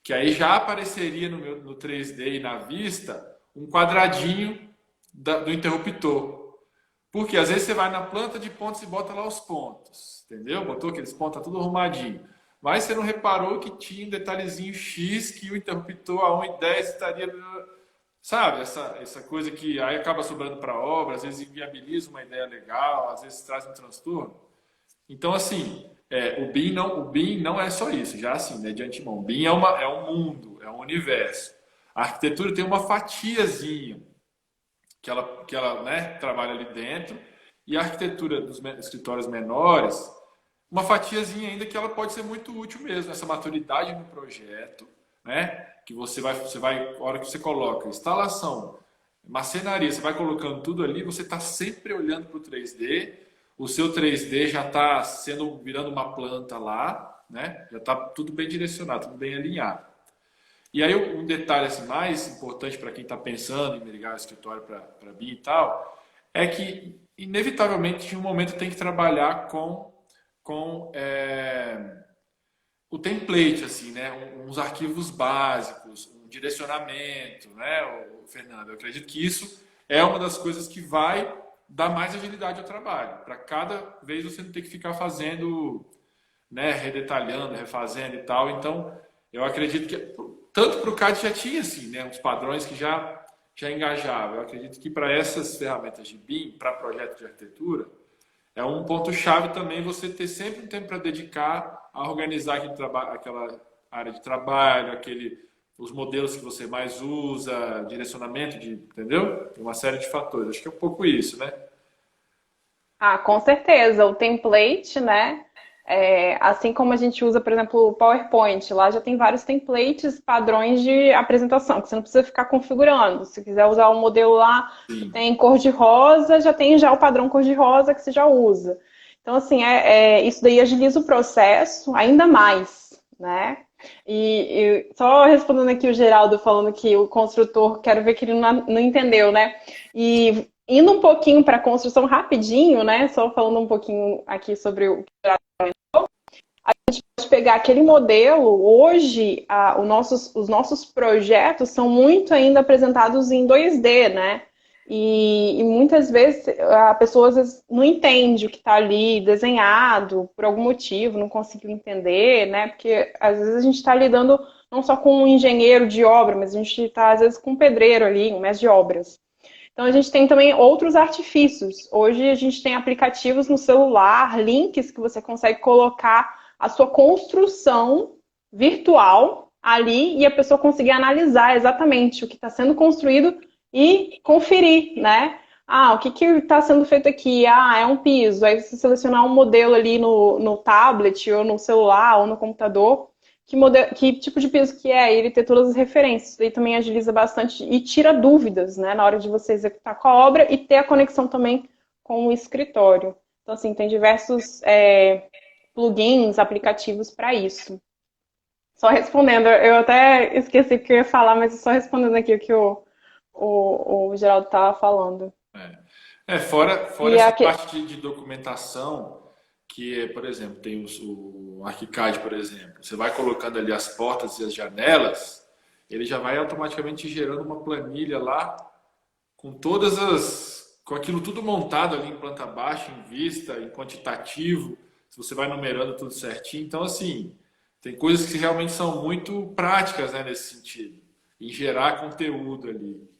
que aí já apareceria no 3D e na vista um quadradinho do interruptor. Porque às vezes você vai na planta de pontos e bota lá os pontos, entendeu? Botou aqueles pontos, tá tudo arrumadinho. Mas você não reparou que tinha um detalhezinho X que o interruptor a 1,10 estaria. Sabe, essa coisa que aí acaba sobrando para a obra, às vezes inviabiliza uma ideia legal, às vezes traz um transtorno. Então, assim, o BIM não é só isso, já assim, né, de antemão. O BIM é um mundo, é um universo. A arquitetura tem uma fatiazinha que ela, né, trabalha ali dentro, e a arquitetura dos escritórios menores, uma fatiazinha ainda que ela pode ser muito útil mesmo, essa maturidade no projeto, né? Que você vai, a hora que você coloca instalação, marcenaria, você vai colocando tudo ali, você está sempre olhando para o 3D, o seu 3D já está virando uma planta lá, né? Já está tudo bem direcionado, tudo bem alinhado. E aí um detalhe assim, mais importante para quem está pensando em migrar o escritório para BIM e tal, é que inevitavelmente em um momento tem que trabalhar com o template, assim, né? Uns arquivos básicos, um direcionamento, né, Fernando? Eu acredito que isso é uma das coisas que vai dar mais agilidade ao trabalho. Para cada vez você não ter que ficar fazendo né, redetalhando, refazendo e tal. Então, eu acredito que tanto para o CAD já tinha assim, né, uns padrões que já engajavam. Eu acredito que para essas ferramentas de BIM, para projeto de arquitetura, é um ponto-chave também você ter sempre um tempo para dedicar a organizar aquela área de trabalho, os modelos que você mais usa, direcionamento entendeu? Tem uma série de fatores. Acho que é um pouco isso, né? Ah, com certeza. O template, né? Assim como a gente usa, por exemplo, o PowerPoint, lá já tem vários templates, padrões de apresentação, que você não precisa ficar configurando. Se quiser usar o modelo lá que Sim. tem cor de rosa, já tem já o padrão cor de rosa que você já usa. Então, assim, isso daí agiliza o processo ainda mais, né? E só respondendo aqui o Geraldo falando que o construtor, quero ver que ele não entendeu, né? E indo um pouquinho para a construção rapidinho, né? Só falando um pouquinho aqui sobre o pode pegar aquele modelo, hoje os nossos projetos são muito ainda apresentados em 2D, né? E muitas vezes a pessoa às vezes não entende o que está ali desenhado por algum motivo, não conseguiu entender, né? Porque às vezes a gente está lidando não só com um engenheiro de obra, mas a gente está às vezes com um pedreiro ali, um mestre de obras. Então a gente tem também outros artifícios. Hoje a gente tem aplicativos no celular, links que você consegue colocar a sua construção virtual ali e a pessoa conseguir analisar exatamente o que está sendo construído e conferir, né? Ah, o que está sendo feito aqui? Ah, é um piso. Aí você selecionar um modelo ali no tablet, ou no celular, ou no computador, que tipo de piso que é, ele ter todas as referências. Isso aí também agiliza bastante e tira dúvidas, né, na hora de você executar com a obra e ter a conexão também com o escritório. Então, assim, tem diversos plugins, aplicativos para isso. Só respondendo, eu até esqueci o que eu ia falar, mas só respondendo aqui o que o Geraldo estava falando. Fora E essa aqui, parte de documentação, que é, por exemplo, tem o ArchiCAD, por exemplo. Você vai colocando ali as portas e as janelas, ele já vai automaticamente gerando uma planilha lá com aquilo tudo montado ali em planta baixa, em vista, em quantitativo, se você vai numerando tudo certinho. Então, assim, tem coisas que realmente são muito práticas, né, nesse sentido, em gerar conteúdo ali.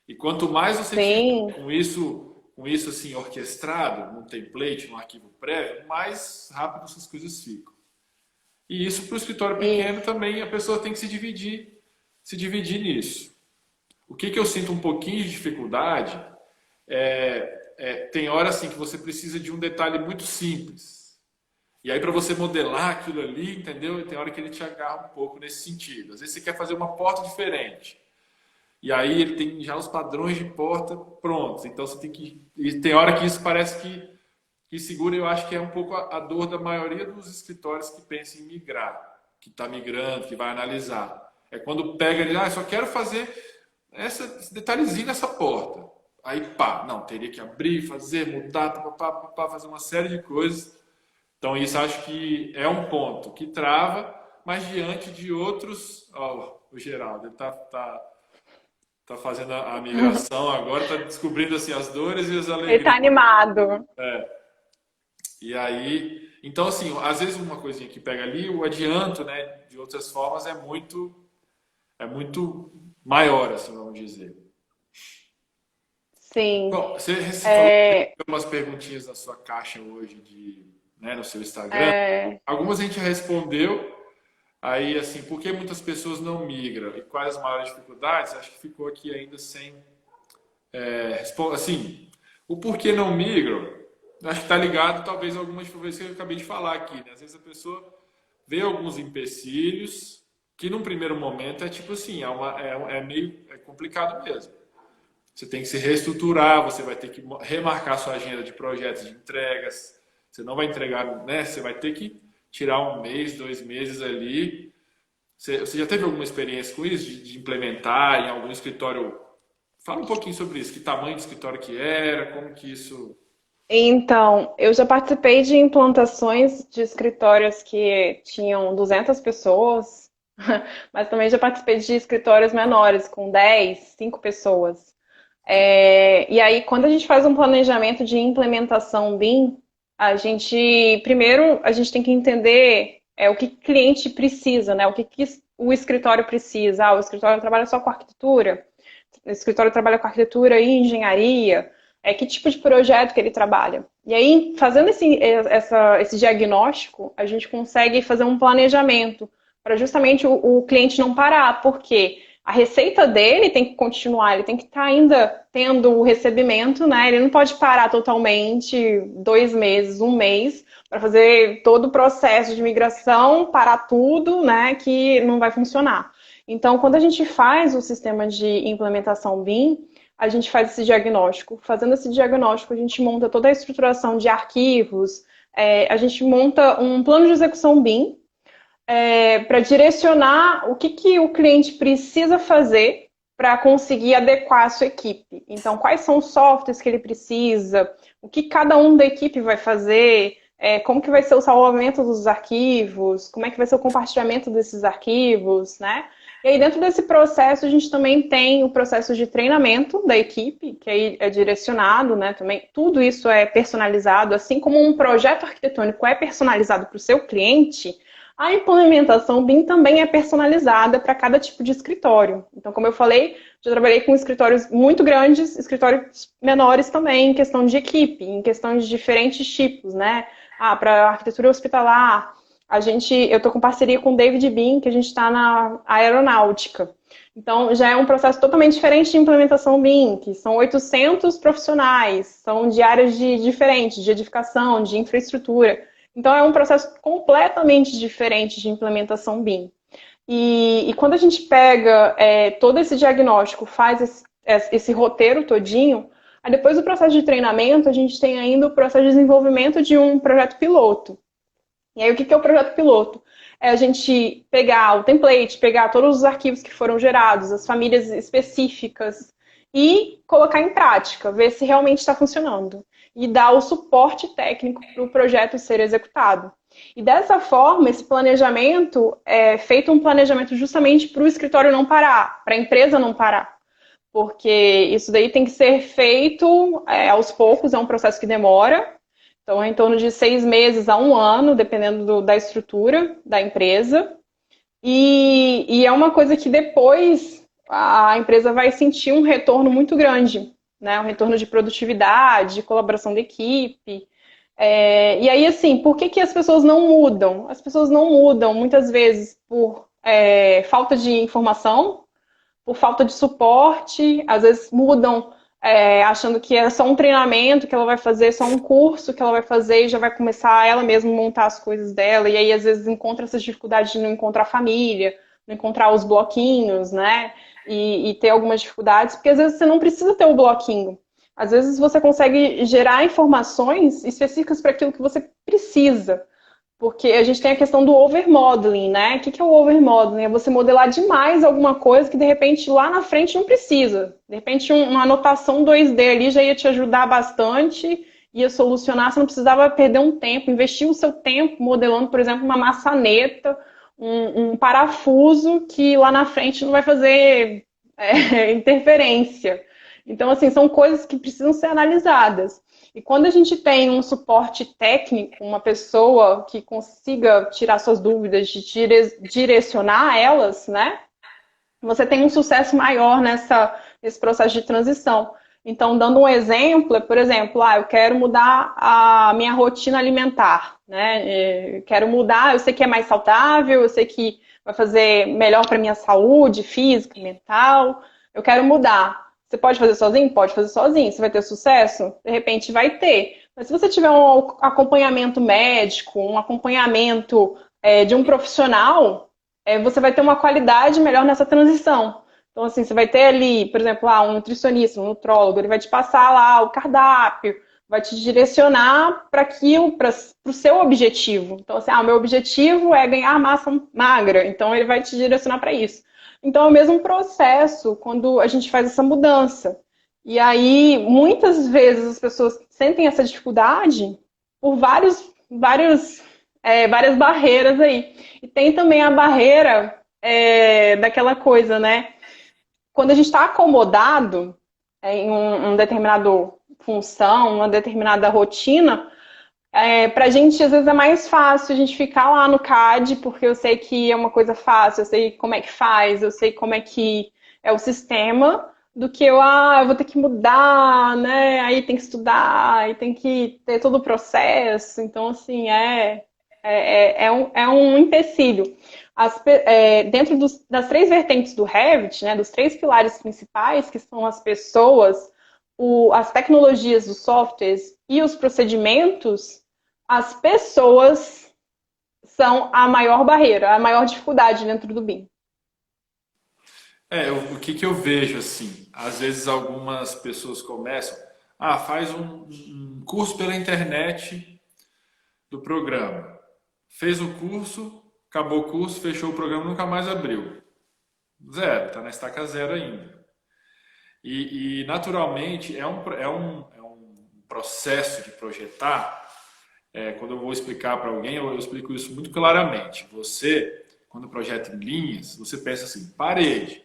E quanto mais você tiver sim, com isso assim orquestrado, num template, num arquivo prévio, mais rápido essas coisas ficam. E isso para o escritório pequeno isso. também a pessoa tem que se dividir nisso. O que eu sinto um pouquinho de dificuldade tem hora assim que você precisa de um detalhe muito simples. E aí para você modelar aquilo ali, entendeu? E tem hora que ele te agarra um pouco nesse sentido. Às vezes você quer fazer uma porta diferente. E aí ele tem já os padrões de porta prontos. Então você tem que. E tem hora que isso parece que segura, eu acho que é um pouco a dor da maioria dos escritórios que pensam em migrar, que está migrando, que vai analisar. É quando pega ele, só quero fazer esse detalhezinho nessa porta. Aí pá, não, teria que abrir, fazer, mudar, fazer uma série de coisas. Então isso acho que é um ponto que trava, mas diante de outros. Ó, o Geraldo, ele tá fazendo a migração agora, tá descobrindo assim as dores e as Ele alegrias. tá animado. E aí, então assim, às vezes uma coisinha que pega ali, o adianto, né, de outras formas é muito maior, assim, vamos dizer. Sim. Bom, você falou que tem umas perguntinhas na sua caixa hoje né, no seu Instagram. É, Algumas a gente já respondeu. Aí, assim, por que muitas pessoas não migram? E quais as maiores dificuldades? Acho que ficou aqui ainda sem assim, o porquê não migram, acho que está ligado talvez a algumas coisas que eu acabei de falar aqui, né? Às vezes a pessoa vê alguns empecilhos que num primeiro momento é tipo assim, meio complicado mesmo. Você tem que se reestruturar, você vai ter que remarcar sua agenda de projetos, de entregas. Você não vai entregar, né? Você vai ter que tirar 1 mês, 2 meses ali. Você já teve alguma experiência com isso, de implementar em algum escritório? Fala um pouquinho sobre isso. Que tamanho de escritório que era, como que isso... Então, eu já participei de implantações de escritórios que tinham 200 pessoas, mas também já participei de escritórios menores, com 10, 5 pessoas. E aí, quando a gente faz um planejamento de implementação BIM, Primeiro, a gente tem que entender o que o cliente precisa, né? O que o escritório precisa. O escritório trabalha só com arquitetura? O escritório trabalha com arquitetura e engenharia? Que tipo de projeto que ele trabalha? E aí, fazendo esse diagnóstico, a gente consegue fazer um planejamento para justamente o cliente não parar, porque a receita dele tem que continuar, ele tem que estar ainda tendo o recebimento, né? Ele não pode parar totalmente 2 meses, um mês, para fazer todo o processo de migração, parar tudo, né? Que não vai funcionar. Então, quando a gente faz o sistema de implementação BIM, a gente faz esse diagnóstico. Fazendo esse diagnóstico, a gente monta toda a estruturação de arquivos, a gente monta um plano de execução BIM, para direcionar o que o cliente precisa fazer para conseguir adequar a sua equipe. Então, quais são os softwares que ele precisa, o que cada um da equipe vai fazer, como que vai ser o salvamento dos arquivos, como é que vai ser o compartilhamento desses arquivos, né? E aí, dentro desse processo, a gente também tem o processo de treinamento da equipe, que aí é direcionado, né? Também tudo isso é personalizado, assim como um projeto arquitetônico é personalizado para o seu cliente, a implementação BIM também é personalizada para cada tipo de escritório. Então, como eu falei, já trabalhei com escritórios muito grandes, escritórios menores também, em questão de equipe, em questão de diferentes tipos, né? Para arquitetura hospitalar, eu estou com parceria com o David BIM, que a gente está na aeronáutica. Então, já é um processo totalmente diferente de implementação BIM, que são 800 profissionais, são de áreas diferentes, de edificação, de infraestrutura. Então, é um processo completamente diferente de implementação BIM. E quando a gente pega todo esse diagnóstico, faz esse roteiro todinho, aí depois do processo de treinamento, a gente tem ainda o processo de desenvolvimento de um projeto piloto. E aí, o que é o projeto piloto? É a gente pegar o template, pegar todos os arquivos que foram gerados, as famílias específicas, e colocar em prática, ver se realmente está funcionando. E dar o suporte técnico para o projeto ser executado. E dessa forma, esse planejamento é feito um planejamento justamente para o escritório não parar, para a empresa não parar. Porque isso daí tem que ser feito aos poucos, é um processo que demora. Então, é em torno de 6 meses a 1 ano, dependendo da estrutura da empresa. E é uma coisa que depois a empresa vai sentir um retorno muito grande, né? Um retorno de produtividade, de colaboração da equipe. E aí, assim, por que as pessoas não mudam? As pessoas não mudam, muitas vezes, por falta de informação, por falta de suporte, às vezes mudam achando que é só um treinamento que ela vai fazer, só um curso que ela vai fazer e já vai começar ela mesma a montar as coisas dela. E aí, às vezes, encontra essas dificuldades de não encontrar família, não encontrar os bloquinhos, né? E ter algumas dificuldades, porque às vezes você não precisa ter o bloquinho. Às vezes você consegue gerar informações específicas para aquilo que você precisa. Porque a gente tem a questão do overmodeling, né? O que é o overmodeling? É você modelar demais alguma coisa que, de repente, lá na frente não precisa. De repente, uma anotação 2D ali já ia te ajudar bastante, ia solucionar, você não precisava perder um tempo, investir o seu tempo modelando, por exemplo, uma maçaneta, um parafuso que lá na frente não vai fazer interferência. Então, assim, são coisas que precisam ser analisadas. E quando a gente tem um suporte técnico, uma pessoa que consiga tirar suas dúvidas, direcionar elas, né? Você tem um sucesso maior nesse processo de transição. Então, dando um exemplo, por exemplo, eu quero mudar a minha rotina alimentar, né? Eu quero mudar, eu sei que é mais saudável, eu sei que vai fazer melhor para minha saúde física, mental, eu quero mudar. Você pode fazer sozinho? Pode fazer sozinho. Você vai ter sucesso? De repente vai ter. Mas se você tiver um acompanhamento médico, um acompanhamento de um profissional, você vai ter uma qualidade melhor nessa transição. Então, assim, você vai ter ali, por exemplo, um nutricionista, um nutrólogo, ele vai te passar lá o cardápio, vai te direcionar para aquilo, para o seu objetivo. Então, assim, o meu objetivo é ganhar massa magra. Então, ele vai te direcionar para isso. Então, é o mesmo processo quando a gente faz essa mudança. E aí, muitas vezes, as pessoas sentem essa dificuldade por várias barreiras aí. E tem também a barreira daquela coisa, né? Quando a gente está acomodado em uma determinada função, uma determinada rotina, Pra gente, às vezes, é mais fácil a gente ficar lá no CAD, porque eu sei que é uma coisa fácil, eu sei como é que faz, eu sei como é que é o sistema, do que eu vou ter que mudar, né? Aí tem que estudar, aí tem que ter todo o processo. Então, assim, é um empecilho. Dentro das três vertentes do Revit, né, dos três pilares principais, que são as pessoas, as tecnologias dos softwares e os procedimentos, as pessoas são a maior barreira, a maior dificuldade dentro do BIM. O que que eu vejo assim? Às vezes algumas pessoas começam, faz um curso pela internet do programa. Fez o curso, acabou o curso, fechou o programa, nunca mais abriu. Zero, tá na estaca zero ainda. E naturalmente é um processo de projetar. Quando eu vou explicar para alguém, eu explico isso muito claramente. Você, quando projeta em linhas, você pensa assim, parede.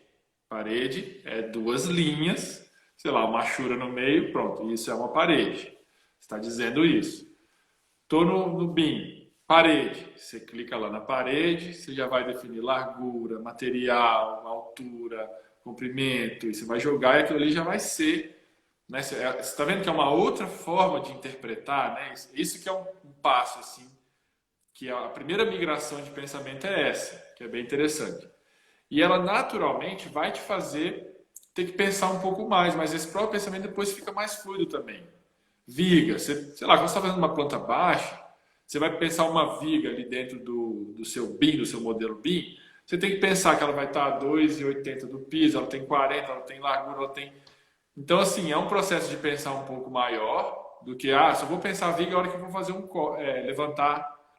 Parede é duas linhas, sei lá, uma machura no meio, pronto, isso é uma parede. Você está dizendo isso. Estou no BIM, parede. Você clica lá na parede, você já vai definir largura, material, altura, comprimento, e você vai jogar e aquilo ali já vai ser. Né? Você está vendo que é uma outra forma de interpretar, né? Isso que é um passo, assim, que a primeira migração de pensamento é essa, que é bem interessante. E ela naturalmente vai te fazer ter que pensar um pouco mais, mas esse próprio pensamento depois fica mais fluido também. Viga, sei lá, quando você está fazendo uma planta baixa, você vai pensar uma viga ali dentro do seu BIM, do seu modelo BIM, você tem que pensar que ela vai estar a 2,80 do piso, ela tem 40, ela tem largura, ela tem... Então, assim, é um processo de pensar um pouco maior do que, só vou pensar a viga a hora que eu vou fazer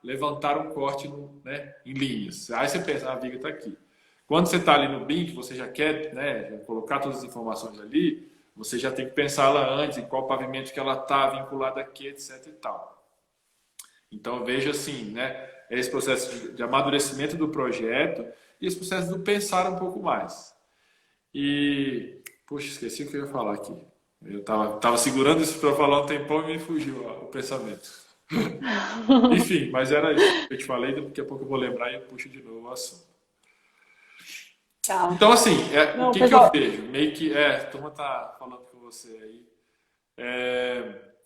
levantar um corte né, em linhas. Aí você pensa, a viga está aqui. Quando você está ali no BIM, que você já quer, né, colocar todas as informações ali, você já tem que pensar lá antes, em qual pavimento que ela está vinculada aqui, etc e tal. Então, eu vejo assim, né, esse processo de amadurecimento do projeto e esse processo do pensar um pouco mais. E, puxa, esqueci o que eu ia falar aqui. Eu tava segurando isso para falar um tempão e me fugiu o pensamento. Enfim, mas era isso que eu te falei, daqui a pouco eu vou lembrar e eu puxo de novo o assunto. Tá. Então, assim, Não, o que pessoal... que eu vejo? Meio que, a turma tá falando com você aí.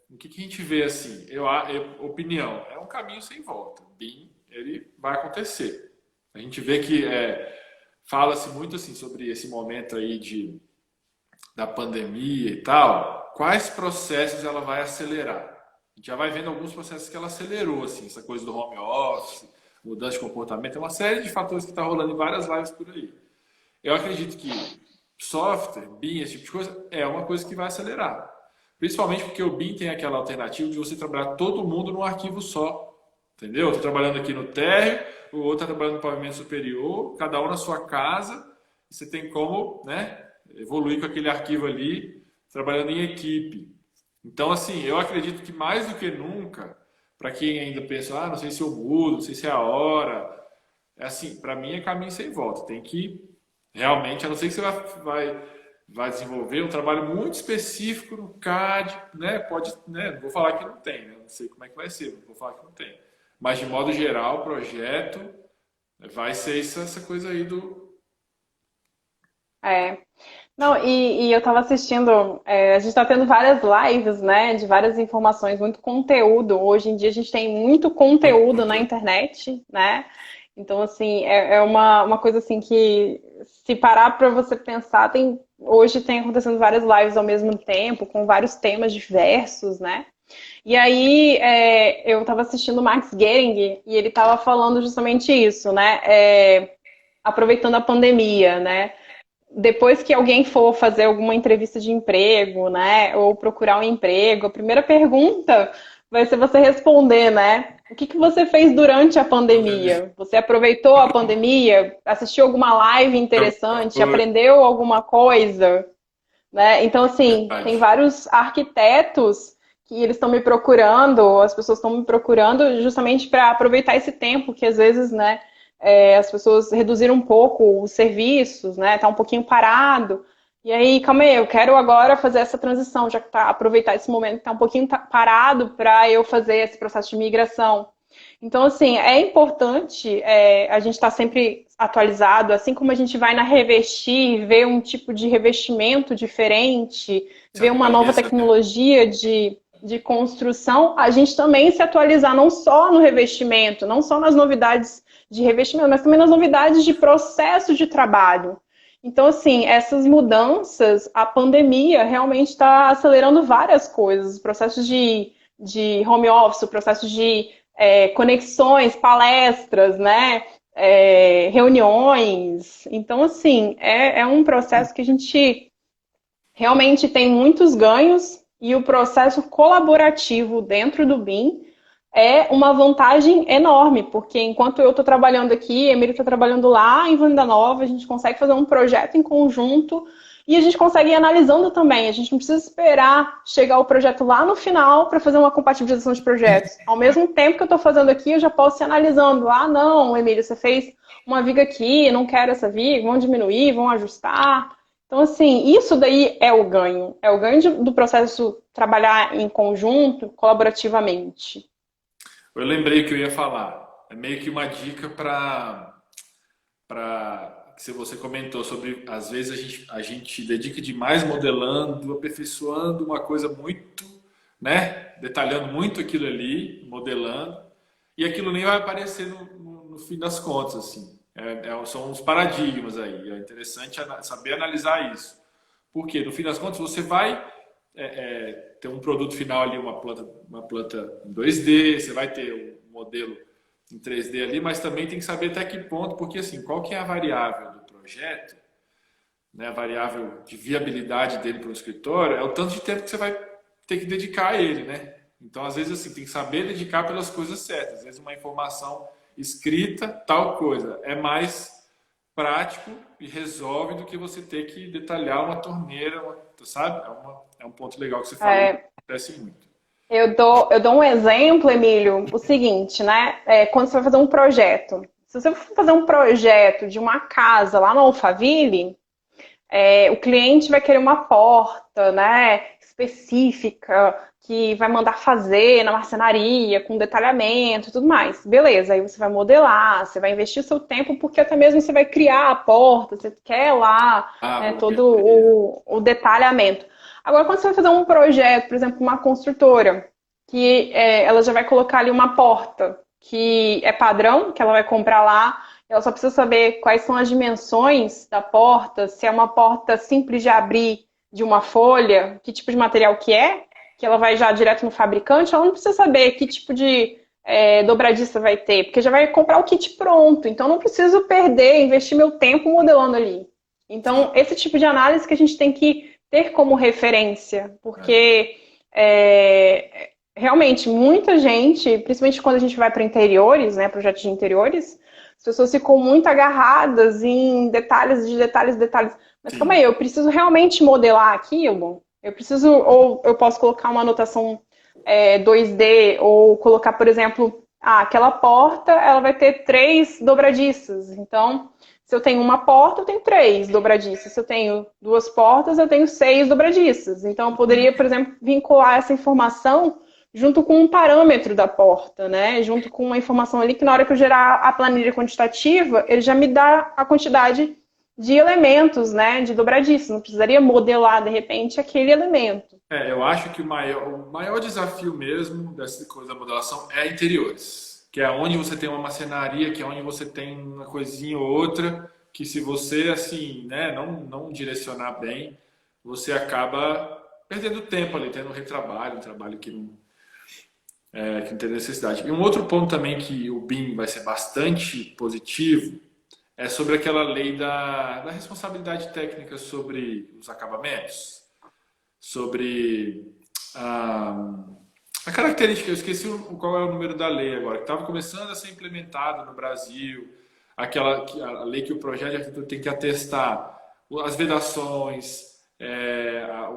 O que que a gente vê, assim, opinião, é um caminho sem volta. BIM, ele vai acontecer. A gente vê que fala-se muito, assim, sobre esse momento aí da pandemia e tal. Quais processos ela vai acelerar? A gente já vai vendo alguns processos que ela acelerou, assim, essa coisa do home office, mudança de comportamento, é uma série de fatores que está rolando em várias lives por aí. Eu acredito que software, BIM, esse tipo de coisa, é uma coisa que vai acelerar. Principalmente porque o BIM tem aquela alternativa de você trabalhar todo mundo num arquivo só. Entendeu? Estou trabalhando aqui no térreo, o outro está trabalhando no pavimento superior, cada um na sua casa. Você tem como, né, evoluir com aquele arquivo ali, trabalhando em equipe. Então, assim, eu acredito que mais do que nunca, para quem ainda pensa, não sei se eu mudo, não sei se é a hora, assim, para mim é caminho sem volta. Tem que realmente, a não ser que você vai desenvolver um trabalho muito específico no CAD, né? Pode, né? Não vou falar que não tem, né? Não sei como é que vai ser, não vou falar que não tem. Mas de modo geral, o projeto vai ser essa coisa aí do... Não, e eu estava assistindo, a gente está tendo várias lives, né, de várias informações, muito conteúdo. Hoje em dia a gente tem muito conteúdo na internet, né? Então, assim, é uma coisa assim que, se parar para você pensar, hoje tem acontecendo várias lives ao mesmo tempo, com vários temas diversos, né? E aí, eu estava assistindo o Max Gehring e ele estava falando justamente isso, né? Aproveitando a pandemia, né? Depois que alguém for fazer alguma entrevista de emprego, né, ou procurar um emprego, a primeira pergunta vai ser você responder, né? O que você fez durante a pandemia? Você aproveitou a pandemia? Assistiu alguma live interessante? Aprendeu alguma coisa? Né? Então, assim, tem vários arquitetos que eles estão me procurando, as pessoas estão me procurando justamente para aproveitar esse tempo que às vezes, né, as pessoas reduziram um pouco os serviços, né? Tá um pouquinho parado. E aí, calma aí, eu quero agora fazer essa transição, já que tá, aproveitar esse momento que está um pouquinho parado para eu fazer esse processo de migração. Então, assim, é importante a gente estar sempre atualizado, assim como a gente vai na Revestir, ver um tipo de revestimento diferente, Se ver uma nova atualiza, né? tecnologia de construção, a gente também se atualizar não só no revestimento, não só nas novidades de revestimento, mas também nas novidades de processo de trabalho. Então, assim, essas mudanças, a pandemia realmente está acelerando várias coisas, os processos de home office, o processo de conexões, palestras, né? Reuniões. Então, assim, é um processo que a gente realmente tem muitos ganhos e o processo colaborativo dentro do BIM é uma vantagem enorme, porque enquanto eu estou trabalhando aqui, Emílio está trabalhando lá em Venda Nova, a gente consegue fazer um projeto em conjunto e a gente consegue ir analisando também. A gente não precisa esperar chegar o projeto lá no final para fazer uma compatibilização de projetos. Ao mesmo tempo que eu estou fazendo aqui, eu já posso ir analisando. Ah, não, Emílio, você fez uma viga aqui, não quero essa viga, vamos diminuir, vamos ajustar. Então, assim, isso daí é o ganho. É o ganho do processo trabalhar em conjunto, colaborativamente. Eu lembrei que eu ia falar. É meio que uma dica para que você comentou sobre, às vezes a gente dedica demais modelando, aperfeiçoando uma coisa muito, né? Detalhando muito aquilo ali, modelando, e aquilo nem vai aparecer no fim das contas, assim. São uns paradigmas aí. É interessante saber analisar isso. Porque, no fim das contas, você vai ter um produto final ali, uma planta em 2D, você vai ter um modelo em 3D ali, mas também tem que saber até que ponto, porque assim, qual que é a variável do projeto, né, a variável de viabilidade dele para o escritório, é o tanto de tempo que você vai ter que dedicar a ele, né? Então, às vezes, assim, tem que saber dedicar pelas coisas certas. Às vezes, uma informação escrita, tal coisa, é mais prático e resolve do que você ter que detalhar uma torneira, sabe? É um ponto legal que você falou, É, acontece muito. eu dou um exemplo, Emílio, o seguinte, né? Quando você vai fazer um projeto. Se você for fazer um projeto de uma casa lá no Alphaville, o cliente vai querer uma porta, né, específica, que vai mandar fazer na marcenaria, com detalhamento e tudo mais. Beleza, aí você vai modelar, você vai investir o seu tempo, porque até mesmo você vai criar a porta, você quer lá, Ah, né, boa, todo perfeito. o detalhamento. Agora, quando você vai fazer um projeto, por exemplo, uma construtora, que ela já vai colocar ali uma porta, que é padrão, que ela vai comprar lá, ela só precisa saber quais são as dimensões da porta, se é uma porta simples de abrir de uma folha, que tipo de material que ela vai já direto no fabricante, ela não precisa saber que tipo de dobradiça vai ter, porque já vai comprar o kit pronto, então não preciso perder, investir meu tempo modelando ali. Então, Sim. esse tipo de análise que a gente tem que ter como referência, É. porque realmente muita gente, principalmente quando a gente vai para interiores, né, projetos de interiores, as pessoas ficam muito agarradas em detalhes de detalhes, detalhes. Mas calma aí, Sim. eu preciso realmente modelar aquilo? Eu preciso, ou eu posso colocar uma anotação 2D, ou colocar, por exemplo, aquela porta, ela vai ter 3 dobradiças. Então, se eu tenho uma porta, eu tenho 3 dobradiças. Se eu tenho 2 portas, eu tenho 6 dobradiças. Então, eu poderia, por exemplo, vincular essa informação junto com um parâmetro da porta, né? Junto com uma informação ali que na hora que eu gerar a planilha quantitativa, ele já me dá a quantidade de elementos, né? De dobradiças. Não precisaria modelar, de repente, aquele elemento. Eu acho que o maior desafio mesmo dessa coisa da modelação é interiores, que é onde você tem uma marcenaria, que é onde você tem uma coisinha ou outra, que se você, assim, né, não direcionar bem, você acaba perdendo tempo ali, tendo retrabalho, um trabalho que não tem necessidade. E um outro ponto também que o BIM vai ser bastante positivo é sobre aquela lei da responsabilidade técnica sobre os acabamentos, sobre a característica, eu esqueci qual é o número da lei agora, que estava começando a ser implementada no Brasil, a lei que o projeto de arquitetura tem que atestar as vedações,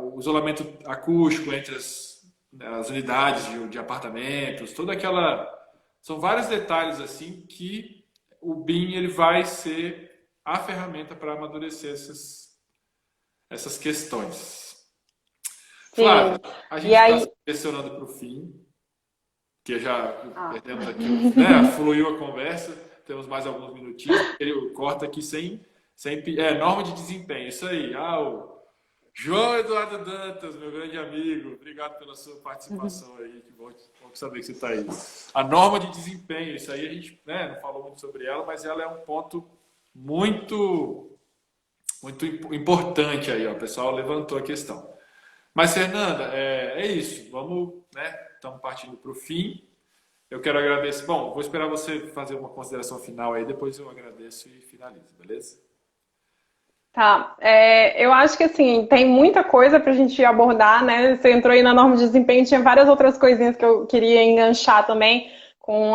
o isolamento acústico entre as unidades de apartamentos, toda aquela. São vários detalhes assim que o BIM ele vai ser a ferramenta para amadurecer essas questões. Sim. Flávia, a E gente está aí. se direcionando para o fim, que já Ah. perdemos aqui, né? Fluiu a conversa, temos mais alguns minutinhos. Ele corta aqui norma de desempenho, isso aí. O João Eduardo Dantas, meu grande amigo, obrigado pela sua participação aí, que bom saber que você está aí. A norma de desempenho, isso aí a gente, né, não falou muito sobre ela, mas ela é um ponto muito, muito importante aí, ó. O pessoal levantou a questão. Mas, Fernanda, é isso. Vamos, né? Estamos partindo para o fim. Eu quero agradecer. Bom, vou esperar você fazer uma consideração final aí, depois eu agradeço e finalizo, beleza? Tá, eu acho que assim, tem muita coisa para a gente abordar, né? Você entrou aí na norma de desempenho, tinha várias outras coisinhas que eu queria enganchar também, com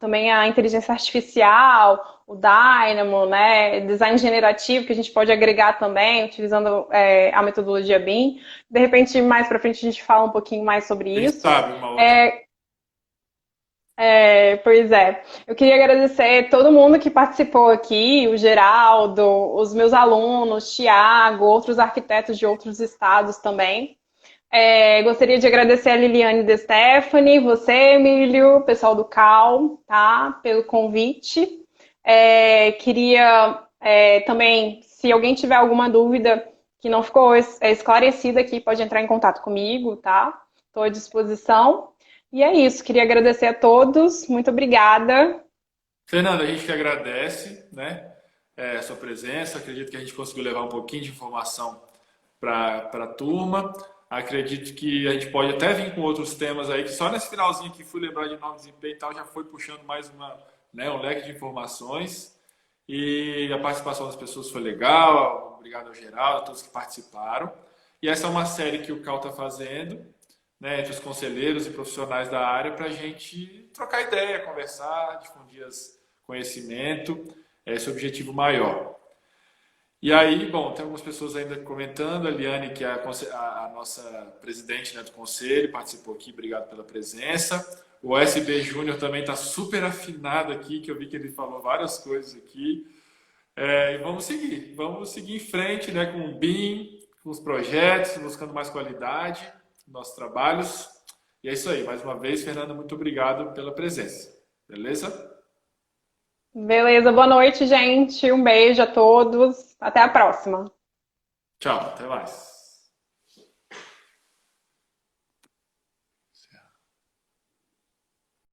também a inteligência artificial, o Dynamo, né? Design generativo, que a gente pode agregar também, utilizando a metodologia BIM. De repente, mais para frente, a gente fala um pouquinho mais sobre Quem isso. sabe uma outra. Pois é. Eu queria agradecer todo mundo que participou aqui, o Geraldo, os meus alunos, Tiago, outros arquitetos de outros estados também. Gostaria de agradecer a Liliane De Stefani, você, Emílio, o pessoal do CAL, tá? Pelo convite. Queria também, se alguém tiver alguma dúvida que não ficou esclarecida aqui, pode entrar em contato comigo, tá? Estou à disposição. E é isso, queria agradecer a todos, muito obrigada. Fernanda, a gente que agradece, né, a sua presença. Acredito que a gente conseguiu levar um pouquinho de informação para a turma. Acredito que a gente pode até vir com outros temas aí, que só nesse finalzinho que fui lembrar de novo desempenho e tal, já foi puxando mais um leque de informações. E a participação das pessoas foi legal. Obrigado ao Geraldo, a todos que participaram. E essa é uma série que o Cal está fazendo, né, entre os conselheiros e profissionais da área, para a gente trocar ideia, conversar, difundir conhecimento, esse é o objetivo maior. E aí, bom, tem algumas pessoas ainda comentando, a Liane, que é a nossa presidente, né, do conselho, participou aqui, obrigado pela presença. O SB Júnior também está super afinado aqui, que eu vi que ele falou várias coisas aqui. E vamos seguir em frente, né, com o BIM, com os projetos, buscando mais qualidade nossos trabalhos. E é isso aí. Mais uma vez, Fernanda, muito obrigado pela presença. Beleza? Beleza, boa noite, gente. Um beijo a todos. Até a próxima. Tchau, até mais.